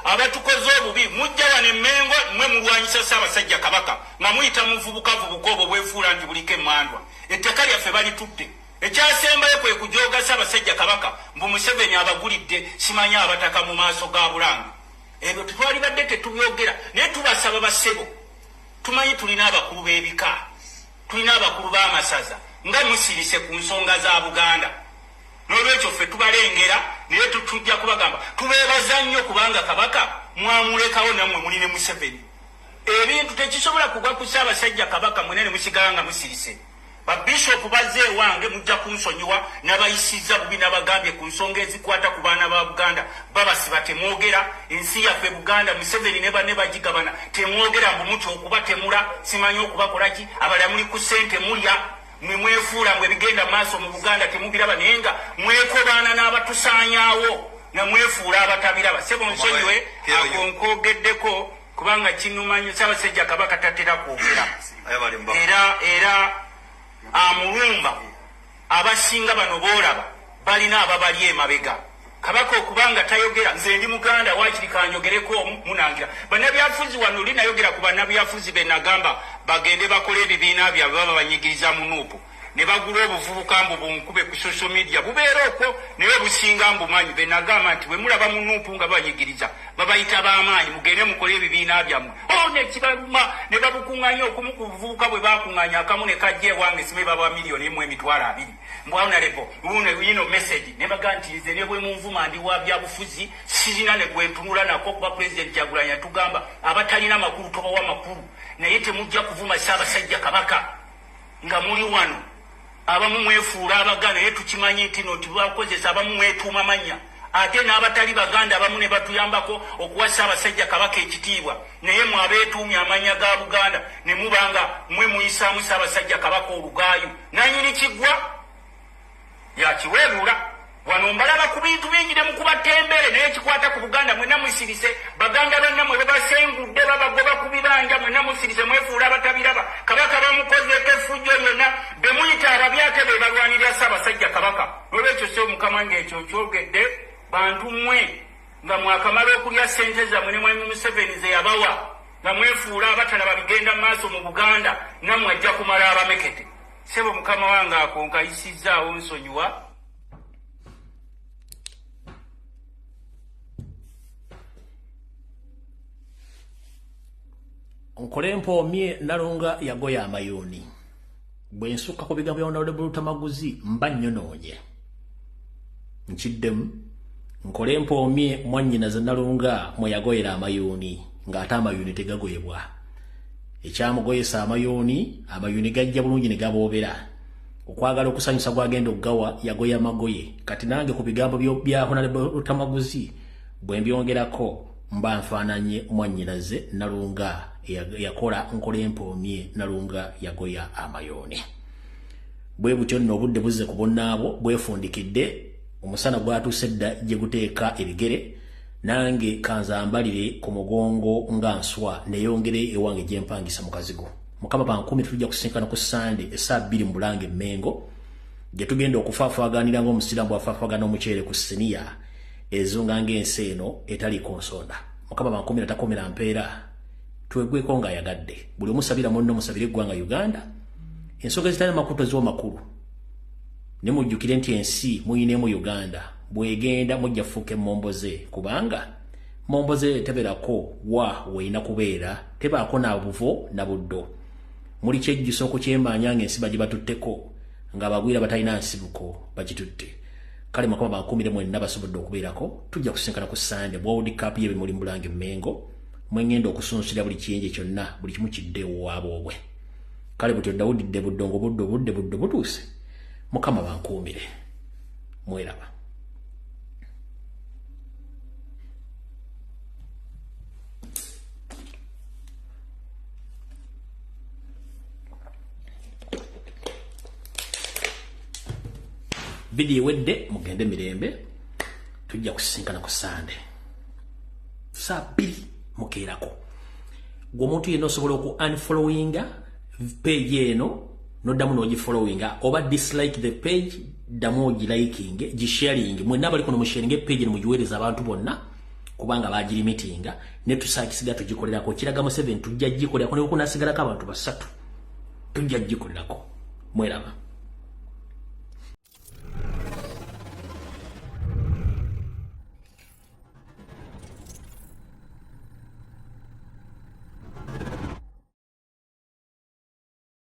abatukoze obubi mujja wano Mengo mwe mulwanyisa Ssaabasajja Kabaka nga muyita muvubuka obwo bwefuula nti buliko emmandwa ettaka lyaffe balitutte ekyasembayo kwe kujooga Ssaabasajja Kabaka mbu Museveni abagulidde simanyi abataka mu maaso ga Bulange ebyo tetwali badde tetubyogera naye tubasaba basebo tumanyi tulina abakulu b'ebika tulina abakulu b'amasaza nga musirise ku nsonga za Buganda n'olwekyo ffe tubalengera naye tujja kubagamba tubeebaza nnyo kubanga Kabaka mwamulekawo nammwe muli ne Museveni ebintu tekisobola kugwa ku Ssaabasajja Kabaka mwenene musigala nga musirise babishopu bazze ewange mujja kunsonyiwa n'abayisizza bubi n'abagambye ku nsonga ezikwata ku baana ba Buganda babasiba temwogera ensi yaffe Buganda Museveni ne banne bagigabana temwogera mbu mutya okuba temula simanyi okubakolaki abala muli ku ssente mulya mwefuula mwe bigenda maaso mu Buganda temugiraba naye nga mwekobaana n'abatusaanyaawo na mwefuula abatabiraba sebo nsonyiwe akonkogeddeko kubanga kinumanyi Ssaabasajja Kabaka tatera kwogera era amulumba abasinga bano boolaba balina ababali emabega Kabaka okubanga tayogera nze ndi Muganda waakiri kanyogereko munangira bannabyafuzi wano oli nayogera ku bannabyafuzi be nagamba bagende bakole ebibiina byabwe baba banyigiriza mu nuupu ne bagula obuvubuka mbu bunkube ku social media bubeera okwo naye obusinga mbumanyi be nagamba nti bwe mulaba mu nuupu nga banyigiriza babayita b'amaanyi mugende mukole ebibiina byammwe nekibaluma ne babukuŋŋanya okumu ku buvubuka bwe bakuŋŋanya akamu ne kajja ewange sibe baba miliyoni emu emitwalo abiri mbwawunalebo yino message ne baga nti nze ne bwe munvuma ndi wa byabufuzi sirina ne gwentunula nako kuba President Kyagulanyi atugamba abatalina makulu tobawa makulu naye temujja kuvuma Ssaabasajja Kabaka nga muli wano abamu mwefuula Abaganda naye tukimanyi nti nti bakozesa abamu mwetuuma mannya ate n'abatali Baganda abamu ne batuyambako okuwa Ssaabasajja Kabaka ekitiibwa naye mwabeetuumya amannya ga Buganda ne mubanga mwe muyisaamu Ssaabasajja Kabaka olugaayo nanyini kiggwa yakiweebuula wano mbalaba ku bintu bingi ne mukubatembere naye kikwata ku Buganda mwenna musirise Baganda bonna mwe babasengudde babagoba ku bibanja mwenna musirise mwefuula abatabiraba Kabaka bamukozeeko effujjo lyonna be muyita ababyate be balwanirira Ssaabasajja Kabaka olwekyo sebo Mukama ng'ekyo kyogedde bantu mmwe nga mwakamala nga sente zammwe ne mwami Museveni ze yabawa nga mwefuula abatalaba bigenda mu maaso mu Buganda nammwe ajja kumala abamekete. Sebo mukama wange ako nkayisizaawo nsonyiwa. Nkolempo mie nalunga yagoya amayuni. Bwe nsukka ku bigambo bya Honorable Tamaguzi mba nnyononye. Nkiddemu nkolempo mie mwannyina ze nalunga mwe yagoyera amayuni ng'ate amayuni tegagoyebwa. Ekyamugoyesa amayuni gajja bulungi ne gaboobera. Okwagala okusanyusa gwagenda okugawa yagoya amagoye. Kati nange ku bigambo bya Honorable Tamaguzi bwe mbyongerako mba nfaananye mwannyina ze nalunga yakola nkolempo mie nalunga yagoya amayoni. Bwe butyo nno obudde buzze ku bonnaabo bwefundikidde omusana gwatuuse dda gye guteeka ebigere nange kanzambalire ku mugongo nga nswa neyongere ewange gye mpangisa mu kazigo. Mukama bankumi tujja kusinkana ku Sande essa 2 mu Bulange Mengo gye tugenda okufaafaaganira ng'omusiraamu bw'afaafaagana omuceere ku siniya ezo nga ng'ensi eno etali konsonda. Mukama bankumi natakomera mpeera twegweko nga yagadde. Buli omusabira munno musabire eggwanga Uganda. Ensonga ezitali makuto ziwa makulu. Ne mujjukire nti ensi muyinemu Uganda bwegenda mujja fuuka emmomboze kubanga mmomboze teberako wa weina kubeera tebaako na buvo na buddo. Muli kyejjusa okukyemanya ng'ensi bagye batutteko nga bagwira batalina nsibuko bagitutte. Kale Mukama bankumire mwenna basobodde okubeerako tujja kusinkana ku Sande World Cup yebe muli Bulange Mengo mwengenda okusunsira buli kiyenje kyonna buli kimu kiddeewo waabwe. Kale butyo Dawudidde buddongo budde butuuse. Mukama bankuumire mweraba. Video wedde mugende mirembe tujja kusinkana ku Sande saa 2 mukeerako. Gwe omuntu yenna osobola oku unfollowinga page eno noddamu n'ogifollowinga oba dislike the page ddamu ogiliking gisharing mwenna bali kuno musharinge page eno mugiweereza abantu bonna kubanga bagirimitinga ne tusaakisiga tugikolerako kiragamo 7 tujja gikolerako ne kunasigalako abantu basatu tujja gikolerako mweraba.